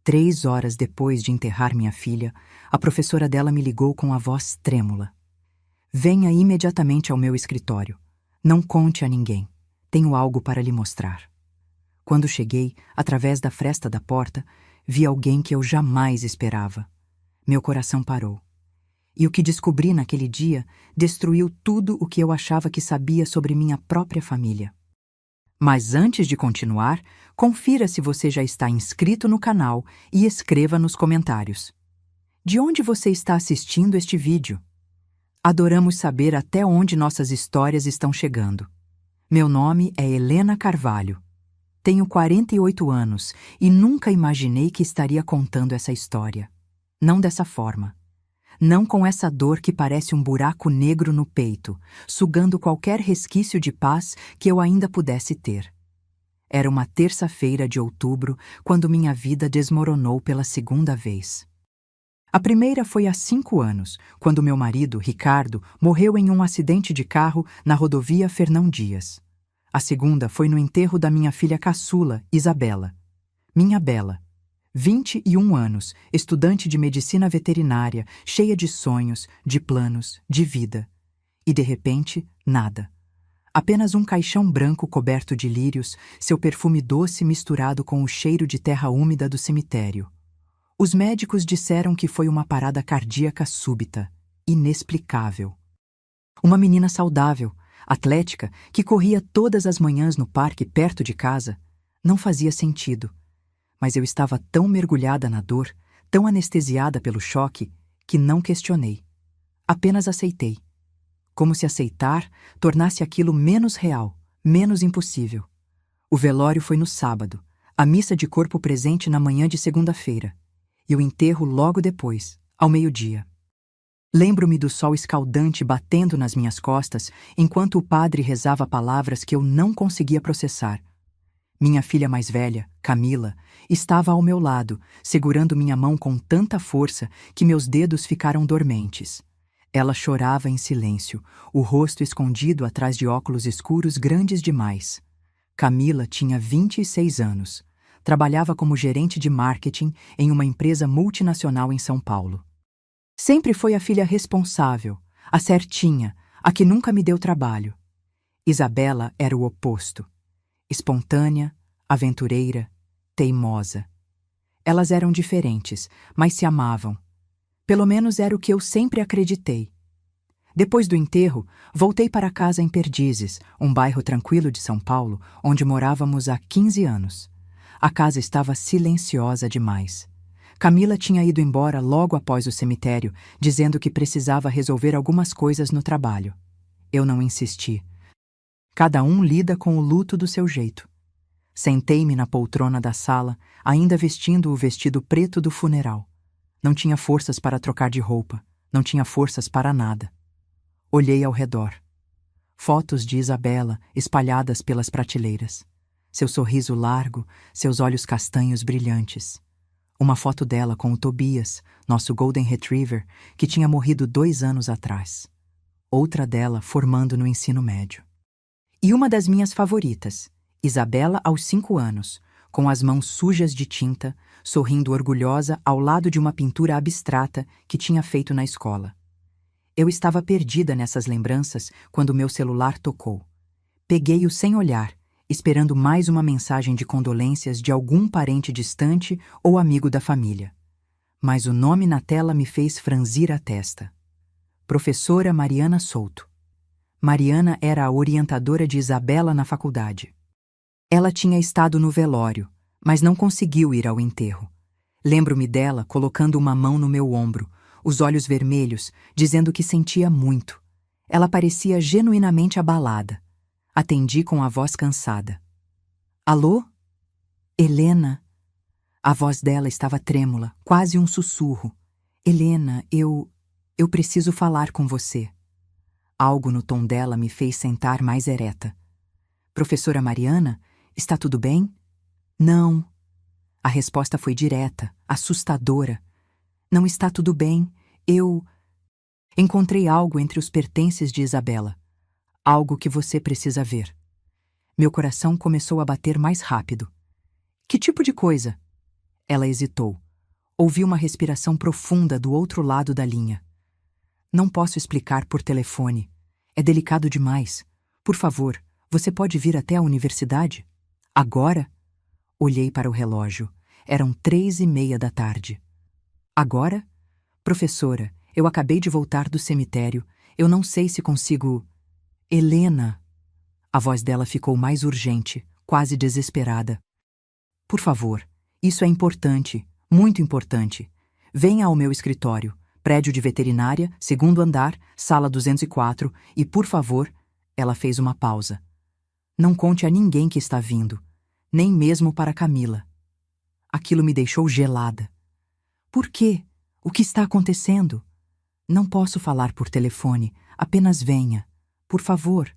3 horas depois de enterrar minha filha, a professora dela me ligou com a voz trêmula. Venha imediatamente ao meu escritório. Não conte a ninguém. Tenho algo para lhe mostrar. Quando cheguei, através da fresta da porta, vi alguém que eu jamais esperava. Meu coração parou. E o que descobri naquele dia destruiu tudo o que eu achava que sabia sobre minha própria família. Mas antes de continuar, confira se você já está inscrito no canal e escreva nos comentários. De onde você está assistindo este vídeo? Adoramos saber até onde nossas histórias estão chegando. Meu nome é Helena Carvalho. Tenho 48 anos e nunca imaginei que estaria contando essa história. Não dessa forma. Não com essa dor que parece um buraco negro no peito, sugando qualquer resquício de paz que eu ainda pudesse ter. Era uma terça-feira de outubro quando minha vida desmoronou pela segunda vez. A primeira foi há 5 anos, quando meu marido, Ricardo, morreu em um acidente de carro na rodovia Fernão Dias. A segunda foi no enterro da minha filha caçula, Isabela. Minha Bela. 21 anos, estudante de medicina veterinária, cheia de sonhos, de planos, de vida. E de repente, nada. Apenas um caixão branco coberto de lírios, seu perfume doce misturado com o cheiro de terra úmida do cemitério. Os médicos disseram que foi uma parada cardíaca súbita, inexplicável. Uma menina saudável, atlética, que corria todas as manhãs no parque perto de casa, não fazia sentido. Mas eu estava tão mergulhada na dor, tão anestesiada pelo choque, que não questionei. Apenas aceitei. Como se aceitar tornasse aquilo menos real, menos impossível. O velório foi no sábado, a missa de corpo presente na manhã de segunda-feira, e o enterro logo depois, ao meio-dia. Lembro-me do sol escaldante batendo nas minhas costas enquanto o padre rezava palavras que eu não conseguia processar. Minha filha mais velha, Camila, estava ao meu lado, segurando minha mão com tanta força que meus dedos ficaram dormentes. Ela chorava em silêncio, o rosto escondido atrás de óculos escuros grandes demais. Camila tinha 26 anos. Trabalhava como gerente de marketing em uma empresa multinacional em São Paulo. Sempre foi a filha responsável, a certinha, a que nunca me deu trabalho. Isabela era o oposto. Espontânea, aventureira, teimosa. Elas eram diferentes, mas se amavam. Pelo menos era o que eu sempre acreditei. Depois do enterro, voltei para casa em Perdizes, um bairro tranquilo de São Paulo, onde morávamos há 15 anos. A casa estava silenciosa demais. Camila tinha ido embora logo após o cemitério, dizendo que precisava resolver algumas coisas no trabalho. Eu não insisti. Cada um lida com o luto do seu jeito. Sentei-me na poltrona da sala, ainda vestindo o vestido preto do funeral. Não tinha forças para trocar de roupa, não tinha forças para nada. Olhei ao redor. Fotos de Isabela espalhadas pelas prateleiras. Seu sorriso largo, seus olhos castanhos brilhantes. Uma foto dela com o Tobias, nosso Golden Retriever, que tinha morrido 2 anos atrás. Outra dela formando no ensino médio. E uma das minhas favoritas, Isabela aos 5 anos, com as mãos sujas de tinta, sorrindo orgulhosa ao lado de uma pintura abstrata que tinha feito na escola. Eu estava perdida nessas lembranças quando meu celular tocou. Peguei-o sem olhar, esperando mais uma mensagem de condolências de algum parente distante ou amigo da família. Mas o nome na tela me fez franzir a testa. Professora Mariana Souto. Mariana era a orientadora de Isabela na faculdade. Ela tinha estado no velório, mas não conseguiu ir ao enterro. Lembro-me dela colocando uma mão no meu ombro, os olhos vermelhos, dizendo que sentia muito. Ela parecia genuinamente abalada. Atendi com a voz cansada. Alô? Helena? A voz dela estava trêmula, quase um sussurro. Helena, eu preciso falar com você. Algo no tom dela me fez sentar mais ereta. Professora Mariana, está tudo bem? Não. A resposta foi direta, assustadora. Não está tudo bem. Eu encontrei algo entre os pertences de Isabela. Algo que você precisa ver. Meu coração começou a bater mais rápido. Que tipo de coisa? Ela hesitou. Ouvi uma respiração profunda do outro lado da linha. Não posso explicar por telefone. É delicado demais. Por favor, você pode vir até a universidade? Agora? Olhei para o relógio. Eram 3:30 da tarde. Agora? Professora, eu acabei de voltar do cemitério. Eu não sei se consigo... Helena! A voz dela ficou mais urgente, quase desesperada. Por favor, isso é importante, muito importante. Venha ao meu escritório, prédio de veterinária, segundo andar, sala 204, e por favor... Ela fez uma pausa. Não conte a ninguém que está vindo, nem mesmo para Camila. Aquilo me deixou gelada. Por quê? O que está acontecendo? Não posso falar por telefone, apenas venha, por favor.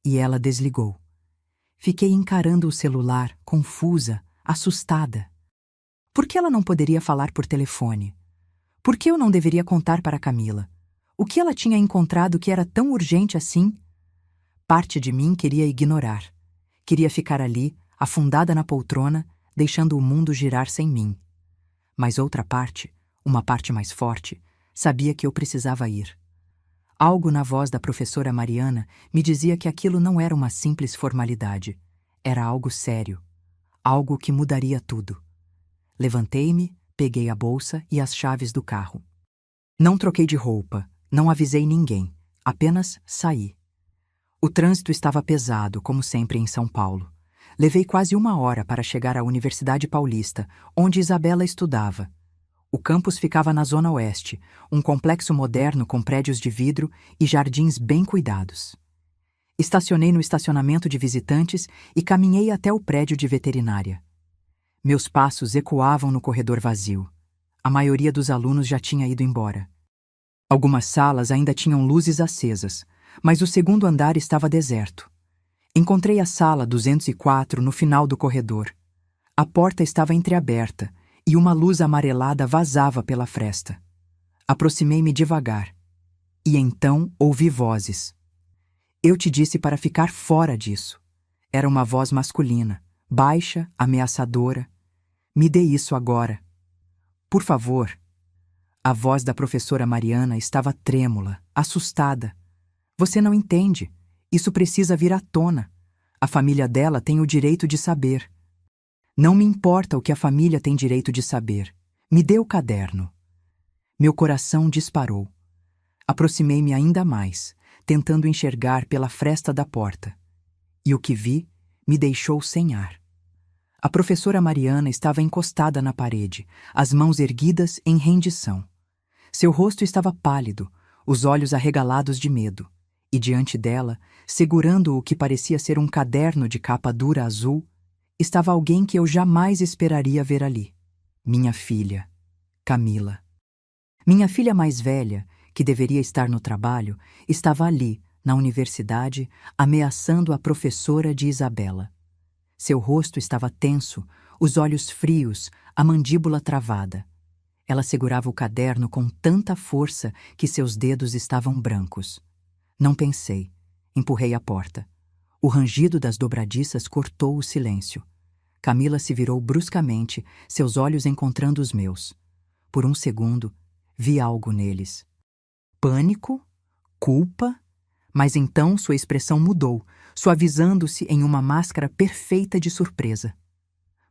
E ela desligou. Fiquei encarando o celular, confusa, assustada. Por que ela não poderia falar por telefone? Por que eu não deveria contar para Camila? O que ela tinha encontrado que era tão urgente assim? Parte de mim queria ignorar. Queria ficar ali, afundada na poltrona, deixando o mundo girar sem mim. Mas outra parte, uma parte mais forte, sabia que eu precisava ir. Algo na voz da professora Mariana me dizia que aquilo não era uma simples formalidade. Era algo sério. Algo que mudaria tudo. Levantei-me, peguei a bolsa e as chaves do carro. Não troquei de roupa, não avisei ninguém, apenas saí. O trânsito estava pesado, como sempre em São Paulo. Levei quase 1 hora para chegar à Universidade Paulista, onde Isabela estudava. O campus ficava na Zona Oeste, um complexo moderno com prédios de vidro e jardins bem cuidados. Estacionei no estacionamento de visitantes e caminhei até o prédio de veterinária. Meus passos ecoavam no corredor vazio. A maioria dos alunos já tinha ido embora. Algumas salas ainda tinham luzes acesas, mas o segundo andar estava deserto. Encontrei a sala 204 no final do corredor. A porta estava entreaberta e uma luz amarelada vazava pela fresta. Aproximei-me devagar. E então ouvi vozes. Eu te disse para ficar fora disso. Era uma voz masculina, baixa, ameaçadora. Me dê isso agora. Por favor. A voz da professora Mariana estava trêmula, assustada. Você não entende. Isso precisa vir à tona. A família dela tem o direito de saber. Não me importa o que a família tem direito de saber. Me dê o caderno. Meu coração disparou. Aproximei-me ainda mais, tentando enxergar pela fresta da porta. E o que vi me deixou sem ar. A professora Mariana estava encostada na parede, as mãos erguidas em rendição. Seu rosto estava pálido, os olhos arregalados de medo. E diante dela, segurando o que parecia ser um caderno de capa dura azul, estava alguém que eu jamais esperaria ver ali. Minha filha, Camila. Minha filha mais velha, que deveria estar no trabalho, estava ali, na universidade, ameaçando a professora de Isabela. Seu rosto estava tenso, os olhos frios, a mandíbula travada. Ela segurava o caderno com tanta força que seus dedos estavam brancos. Não pensei. Empurrei a porta. O rangido das dobradiças cortou o silêncio. Camila se virou bruscamente, seus olhos encontrando os meus. Por um segundo, vi algo neles. Pânico? Culpa? Mas então sua expressão mudou, suavizando-se em uma máscara perfeita de surpresa.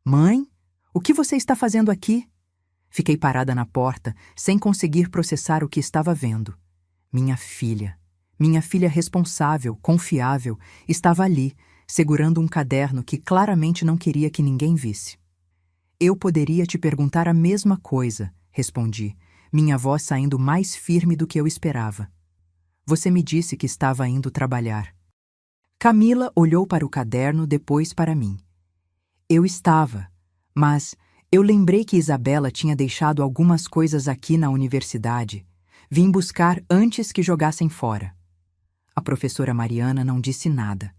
Mãe, o que você está fazendo aqui? Fiquei parada na porta, sem conseguir processar o que estava vendo. Minha filha responsável, confiável, estava ali, segurando um caderno que claramente não queria que ninguém visse. Eu poderia te perguntar a mesma coisa, respondi, minha voz saindo mais firme do que eu esperava. Você me disse que estava indo trabalhar. Camila olhou para o caderno, depois para mim. Eu estava, mas eu lembrei que Isabela tinha deixado algumas coisas aqui na universidade. Vim buscar antes que jogassem fora. A professora Mariana não disse nada.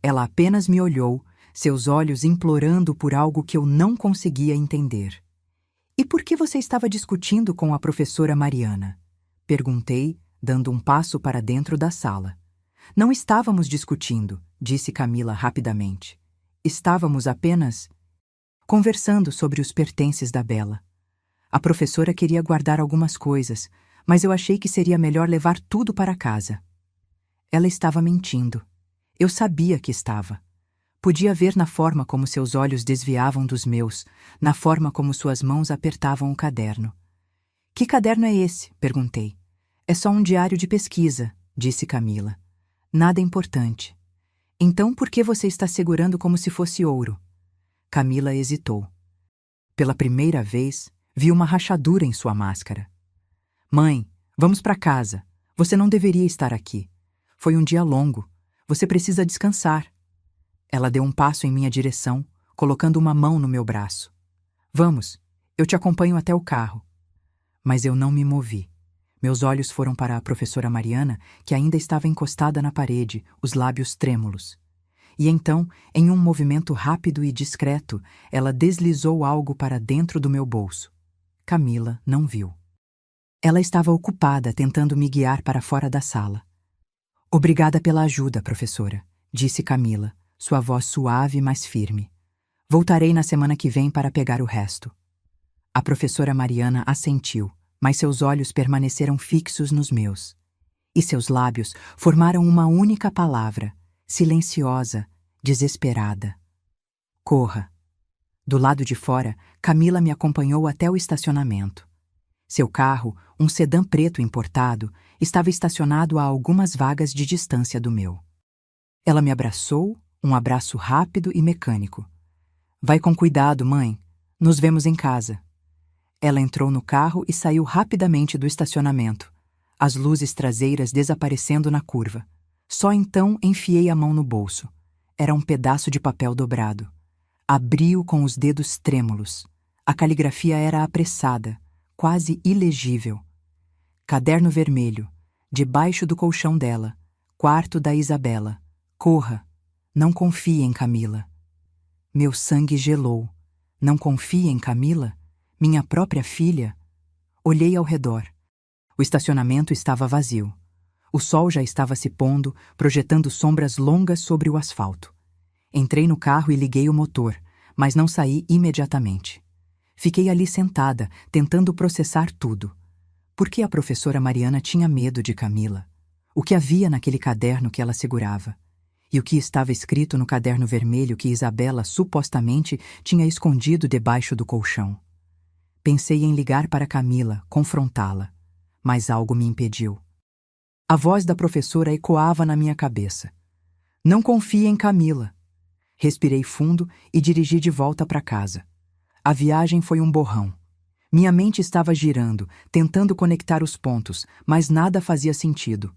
Ela apenas me olhou, seus olhos implorando por algo que eu não conseguia entender. E por que você estava discutindo com a professora Mariana? Perguntei, dando um passo para dentro da sala. Não estávamos discutindo, disse Camila rapidamente. Estávamos apenas... conversando sobre os pertences da Bela. A professora queria guardar algumas coisas, mas eu achei que seria melhor levar tudo para casa. Ela estava mentindo. Eu sabia que estava. Podia ver na forma como seus olhos desviavam dos meus, na forma como suas mãos apertavam o caderno. Que caderno é esse? Perguntei. É só um diário de pesquisa, disse Camila. Nada importante. Então por que você está segurando como se fosse ouro? Camila hesitou. Pela primeira vez, vi uma rachadura em sua máscara. Mãe, vamos para casa. Você não deveria estar aqui. Foi um dia longo. Você precisa descansar. Ela deu um passo em minha direção, colocando uma mão no meu braço. Vamos, eu te acompanho até o carro. Mas eu não me movi. Meus olhos foram para a professora Mariana, que ainda estava encostada na parede, os lábios trêmulos. E então, em um movimento rápido e discreto, ela deslizou algo para dentro do meu bolso. Camila não viu. Ela estava ocupada tentando me guiar para fora da sala. Obrigada pela ajuda, professora, disse Camila, sua voz suave, mas firme. Voltarei na semana que vem para pegar o resto. A professora Mariana assentiu, mas seus olhos permaneceram fixos nos meus. E seus lábios formaram uma única palavra, silenciosa, desesperada. Corra. Do lado de fora, Camila me acompanhou até o estacionamento. Seu carro, um sedã preto importado, estava estacionado a algumas vagas de distância do meu. Ela me abraçou, um abraço rápido e mecânico. Vai com cuidado, mãe. Nos vemos em casa. Ela entrou no carro e saiu rapidamente do estacionamento, as luzes traseiras desaparecendo na curva. Só então enfiei a mão no bolso. Era um pedaço de papel dobrado. Abri-o com os dedos trêmulos. A caligrafia era apressada, quase ilegível. Caderno vermelho, debaixo do colchão dela, quarto da Isabela. Corra. Não confie em Camila. Meu sangue gelou. Não confie em Camila? Minha própria filha? Olhei ao redor. O estacionamento estava vazio. O sol já estava se pondo, projetando sombras longas sobre o asfalto. Entrei no carro e liguei o motor, mas não saí imediatamente. Fiquei ali sentada, tentando processar tudo. Por que a professora Mariana tinha medo de Camila? O que havia naquele caderno que ela segurava? E o que estava escrito no caderno vermelho que Isabela supostamente tinha escondido debaixo do colchão? Pensei em ligar para Camila, confrontá-la, mas algo me impediu. A voz da professora ecoava na minha cabeça. Não confie em Camila. Respirei fundo e dirigi de volta para casa. A viagem foi um borrão. Minha mente estava girando, tentando conectar os pontos, mas nada fazia sentido.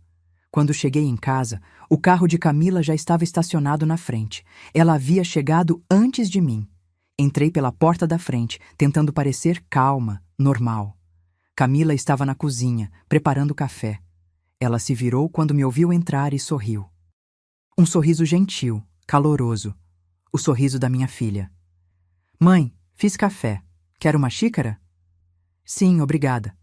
Quando cheguei em casa, o carro de Camila já estava estacionado na frente. Ela havia chegado antes de mim. Entrei pela porta da frente, tentando parecer calma, normal. Camila estava na cozinha, preparando café. Ela se virou quando me ouviu entrar e sorriu. Um sorriso gentil, caloroso. O sorriso da minha filha. Mãe, fiz café. Quer uma xícara? Sim, obrigada.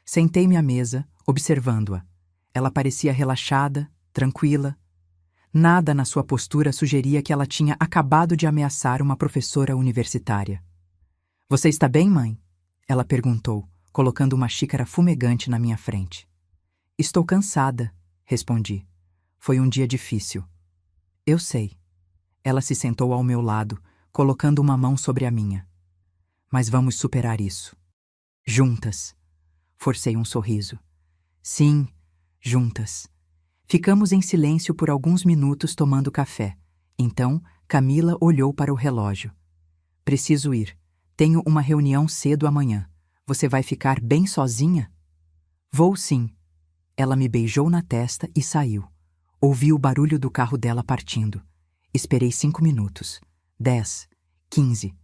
Sentei-me à mesa, observando-a. Ela parecia relaxada, tranquila. Nada na sua postura sugeria que ela tinha acabado de ameaçar uma professora universitária. Você está bem, mãe? Ela perguntou, colocando uma xícara fumegante na minha frente. Estou cansada, respondi. Foi um dia difícil. Eu sei. Ela se sentou ao meu lado, colocando uma mão sobre a minha. Mas vamos superar isso. Juntas. Forcei um sorriso. Sim, juntas. Ficamos em silêncio por alguns minutos tomando café. Então, Camila olhou para o relógio. Preciso ir. Tenho uma reunião cedo amanhã. Você vai ficar bem sozinha? Vou sim. Ela me beijou na testa e saiu. Ouvi o barulho do carro dela partindo. Esperei 5 minutos. 10, 15.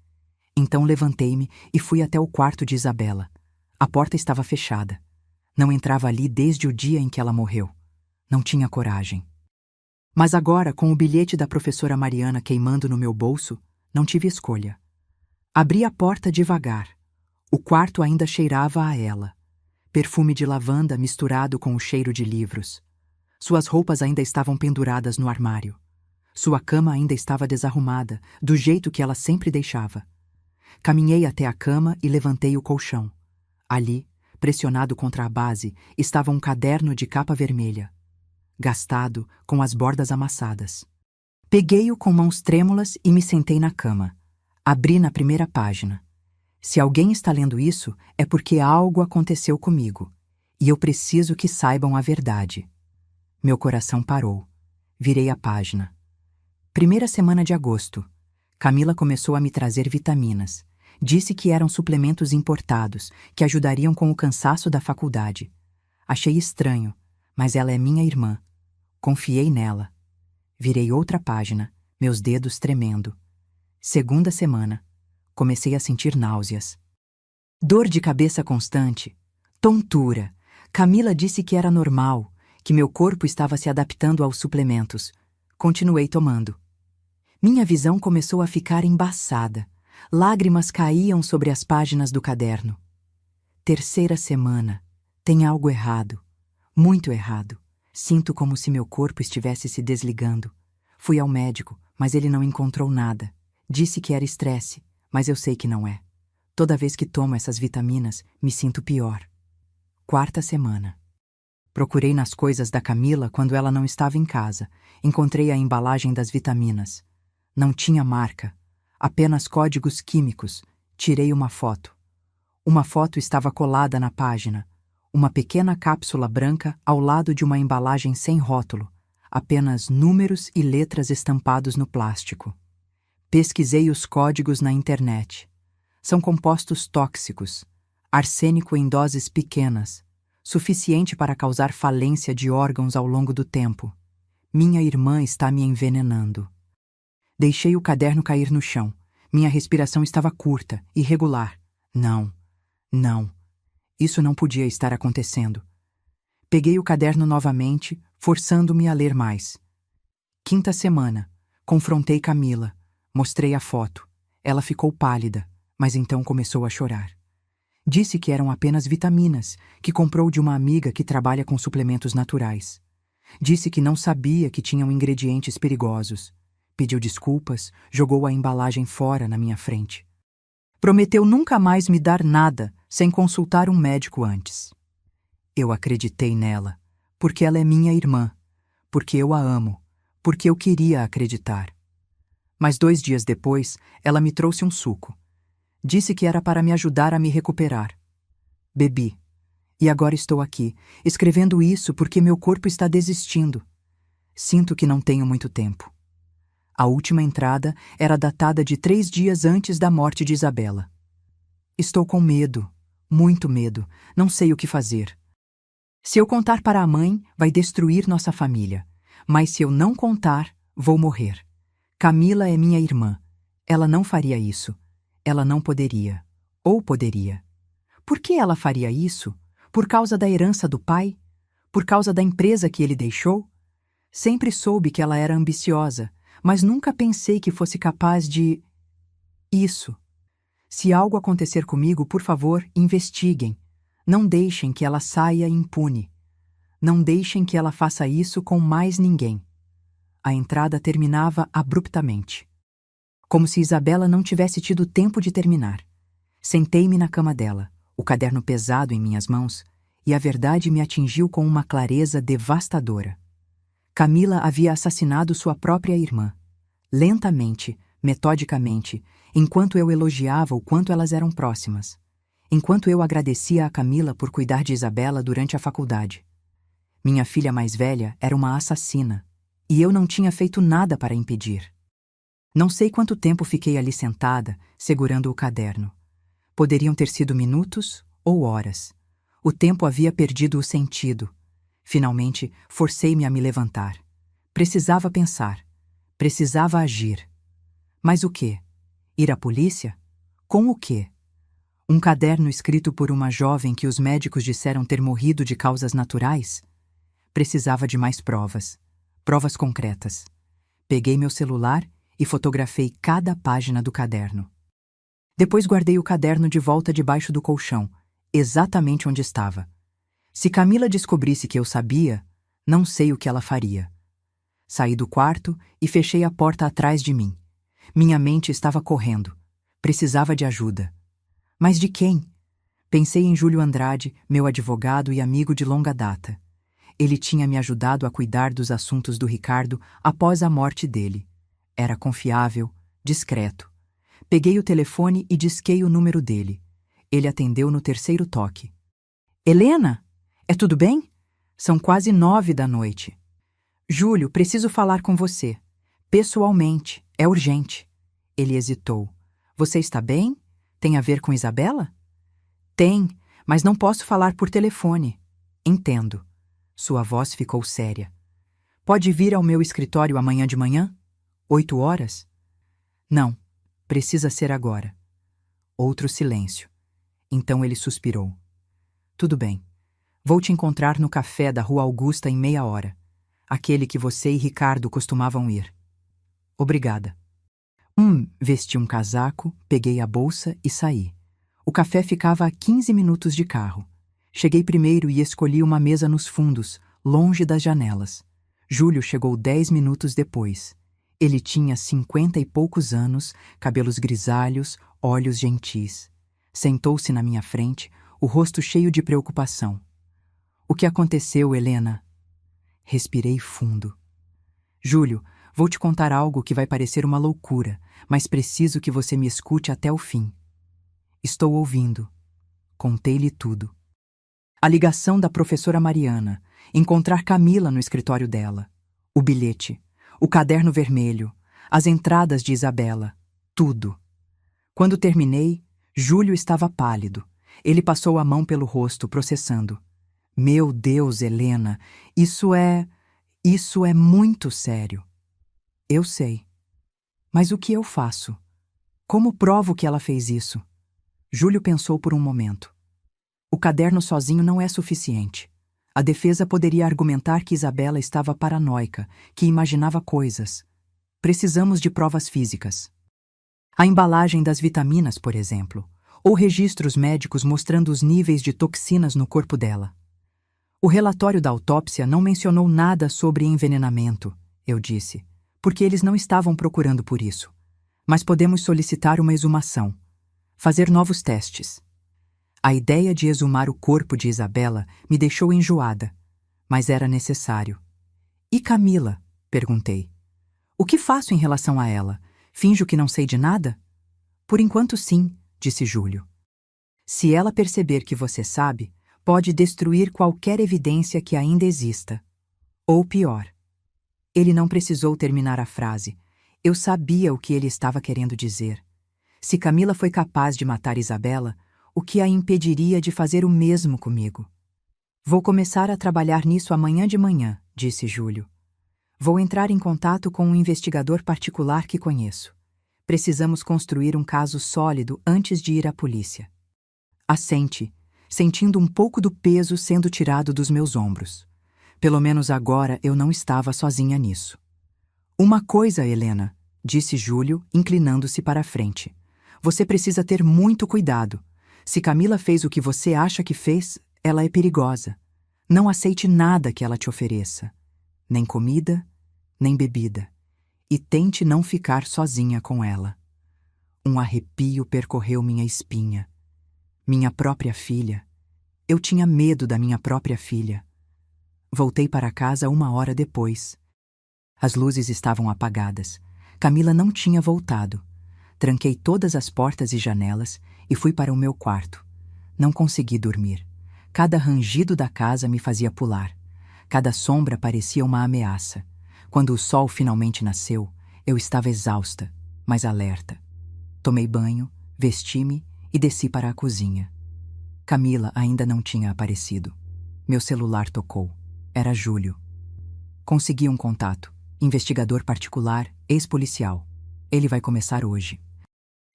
Então levantei-me e fui até o quarto de Isabela. A porta estava fechada. Não entrava ali desde o dia em que ela morreu. Não tinha coragem. Mas agora, com o bilhete da professora Mariana queimando no meu bolso, não tive escolha. Abri a porta devagar. O quarto ainda cheirava a ela. Perfume de lavanda misturado com o cheiro de livros. Suas roupas ainda estavam penduradas no armário. Sua cama ainda estava desarrumada, do jeito que ela sempre deixava. Caminhei até a cama e levantei o colchão. Ali, pressionado contra a base, estava um caderno de capa vermelha, gastado, com as bordas amassadas. Peguei-o com mãos trêmulas e me sentei na cama. Abri na primeira página. Se alguém está lendo isso, é porque algo aconteceu comigo, e eu preciso que saibam a verdade. Meu coração parou. Virei a página. Primeira semana de agosto. Camila começou a me trazer vitaminas. Disse que eram suplementos importados, que ajudariam com o cansaço da faculdade. Achei estranho, mas ela é minha irmã. Confiei nela. Virei outra página, meus dedos tremendo. Segunda semana. Comecei a sentir náuseas. Dor de cabeça constante. Tontura. Camila disse que era normal, que meu corpo estava se adaptando aos suplementos. Continuei tomando. Minha visão começou a ficar embaçada. Lágrimas caíam sobre as páginas do caderno. Terceira semana. Tem algo errado. Muito errado. Sinto como se meu corpo estivesse se desligando. Fui ao médico, mas ele não encontrou nada. Disse que era estresse, mas eu sei que não é. Toda vez que tomo essas vitaminas, me sinto pior. Quarta semana. Procurei nas coisas da Camila quando ela não estava em casa. Encontrei a embalagem das vitaminas. Não tinha marca. Apenas códigos químicos. Tirei uma foto. Uma foto estava colada na página. Uma pequena cápsula branca ao lado de uma embalagem sem rótulo. Apenas números e letras estampados no plástico. Pesquisei os códigos na internet. São compostos tóxicos. Arsênico em doses pequenas. Suficiente para causar falência de órgãos ao longo do tempo. Minha irmã está me envenenando. Deixei o caderno cair no chão. Minha respiração estava curta, irregular. Não. Isso não podia estar acontecendo. Peguei o caderno novamente, forçando-me a ler mais. Quinta semana. Confrontei Camila. Mostrei a foto. Ela ficou pálida, mas então começou a chorar. Disse que eram apenas vitaminas, que comprou de uma amiga que trabalha com suplementos naturais. Disse que não sabia que tinham ingredientes perigosos. Pediu desculpas, jogou a embalagem fora na minha frente. Prometeu nunca mais me dar nada sem consultar um médico antes. Eu acreditei nela, porque ela é minha irmã, porque eu a amo, porque eu queria acreditar. Mas 2 dias depois, ela me trouxe um suco. Disse que era para me ajudar a me recuperar. Bebi. E agora estou aqui, escrevendo isso porque meu corpo está desistindo. Sinto que não tenho muito tempo. A última entrada era datada de 3 dias antes da morte de Isabela. Estou com medo, muito medo, não sei o que fazer. Se eu contar para a mãe, vai destruir nossa família. Mas se eu não contar, vou morrer. Camila é minha irmã. Ela não faria isso. Ela não poderia. Ou poderia. Por que ela faria isso? Por causa da herança do pai? Por causa da empresa que ele deixou? Sempre soube que ela era ambiciosa, mas nunca pensei que fosse capaz de... Isso. Se algo acontecer comigo, por favor, investiguem. Não deixem que ela saia impune. Não deixem que ela faça isso com mais ninguém. A entrada terminava abruptamente. Como se Isabela não tivesse tido tempo de terminar. Sentei-me na cama dela, o caderno pesado em minhas mãos, e a verdade me atingiu com uma clareza devastadora. Camila havia assassinado sua própria irmã. Lentamente, metodicamente, enquanto eu elogiava o quanto elas eram próximas. Enquanto eu agradecia a Camila por cuidar de Isabela durante a faculdade. Minha filha mais velha era uma assassina, e eu não tinha feito nada para impedir. Não sei quanto tempo fiquei ali sentada, segurando o caderno. Poderiam ter sido minutos ou horas. O tempo havia perdido o sentido. Finalmente, forcei-me a me levantar. Precisava pensar. Precisava agir. Mas o quê? Ir à polícia? Com o quê? Um caderno escrito por uma jovem que os médicos disseram ter morrido de causas naturais? Precisava de mais provas. Provas concretas. Peguei meu celular e fotografei cada página do caderno. Depois guardei o caderno de volta debaixo do colchão, exatamente onde estava. Se Camila descobrisse que eu sabia, não sei o que ela faria. Saí do quarto e fechei a porta atrás de mim. Minha mente estava correndo. Precisava de ajuda. Mas de quem? Pensei em Júlio Andrade, meu advogado e amigo de longa data. Ele tinha me ajudado a cuidar dos assuntos do Ricardo após a morte dele. Era confiável, discreto. Peguei o telefone e disquei o número dele. Ele atendeu no terceiro toque. Helena, é tudo bem? São quase 9 da noite. Júlio, preciso falar com você. Pessoalmente, é urgente. Ele hesitou. Você está bem? Tem a ver com Isabela? Tem, mas não posso falar por telefone. Entendo. Sua voz ficou séria. Pode vir ao meu escritório amanhã de manhã? 8 horas? Não, precisa ser agora. Outro silêncio. Então ele suspirou. Tudo bem. Vou te encontrar no café da Rua Augusta em meia hora. Aquele que você e Ricardo costumavam ir. Obrigada. Vesti um casaco, peguei a bolsa e saí. O café ficava a 15 minutos de carro. Cheguei primeiro e escolhi uma mesa nos fundos, longe das janelas. Júlio chegou 10 minutos depois. Ele tinha 50 e poucos anos, cabelos grisalhos, olhos gentis. Sentou-se na minha frente, o rosto cheio de preocupação. O que aconteceu, Helena? Respirei fundo. Júlio, vou te contar algo que vai parecer uma loucura, mas preciso que você me escute até o fim. Estou ouvindo. Contei-lhe tudo. A ligação da professora Mariana, encontrar Camila no escritório dela, o bilhete, o caderno vermelho, as entradas de Isabela, tudo. Quando terminei, Júlio estava pálido. Ele passou a mão pelo rosto, processando. Meu Deus, Helena, isso é muito sério. Eu sei. Mas o que eu faço? Como provo que ela fez isso? Júlio pensou por um momento. O caderno sozinho não é suficiente. A defesa poderia argumentar que Isabela estava paranoica, que imaginava coisas. Precisamos de provas físicas. A embalagem das vitaminas, por exemplo, ou registros médicos mostrando os níveis de toxinas no corpo dela. O relatório da autópsia não mencionou nada sobre envenenamento, eu disse, porque eles não estavam procurando por isso. Mas podemos solicitar uma exumação, fazer novos testes. A ideia de exumar o corpo de Isabela me deixou enjoada, mas era necessário. E Camila? Perguntei. O que faço em relação a ela? Finjo que não sei de nada? Por enquanto sim, disse Júlio. Se ela perceber que você sabe, pode destruir qualquer evidência que ainda exista. Ou pior. Ele não precisou terminar a frase. Eu sabia o que ele estava querendo dizer. Se Camila foi capaz de matar Isabela, o que a impediria de fazer o mesmo comigo? Vou começar a trabalhar nisso amanhã de manhã, disse Júlio. Vou entrar em contato com um investigador particular que conheço. Precisamos construir um caso sólido antes de ir à polícia. Assente, sentindo um pouco do peso sendo tirado dos meus ombros. Pelo menos agora eu não estava sozinha nisso. Uma coisa, Helena, disse Júlio, inclinando-se para a frente. Você precisa ter muito cuidado. Se Camila fez o que você acha que fez, ela é perigosa. Não aceite nada que ela te ofereça. Nem comida, nem bebida. E tente não ficar sozinha com ela. Um arrepio percorreu minha espinha. Minha própria filha. Eu tinha medo da minha própria filha. Voltei para casa 1 hora depois. As luzes estavam apagadas. Camila não tinha voltado. Tranquei todas as portas e janelas e fui para o meu quarto. Não consegui dormir. Cada rangido da casa me fazia pular. Cada sombra parecia uma ameaça. Quando o sol finalmente nasceu, eu estava exausta, mas alerta. Tomei banho, vesti-me e desci para a cozinha. Camila ainda não tinha aparecido. Meu celular tocou. Era Júlio. Consegui um contato. Investigador particular, ex-policial. Ele vai começar hoje.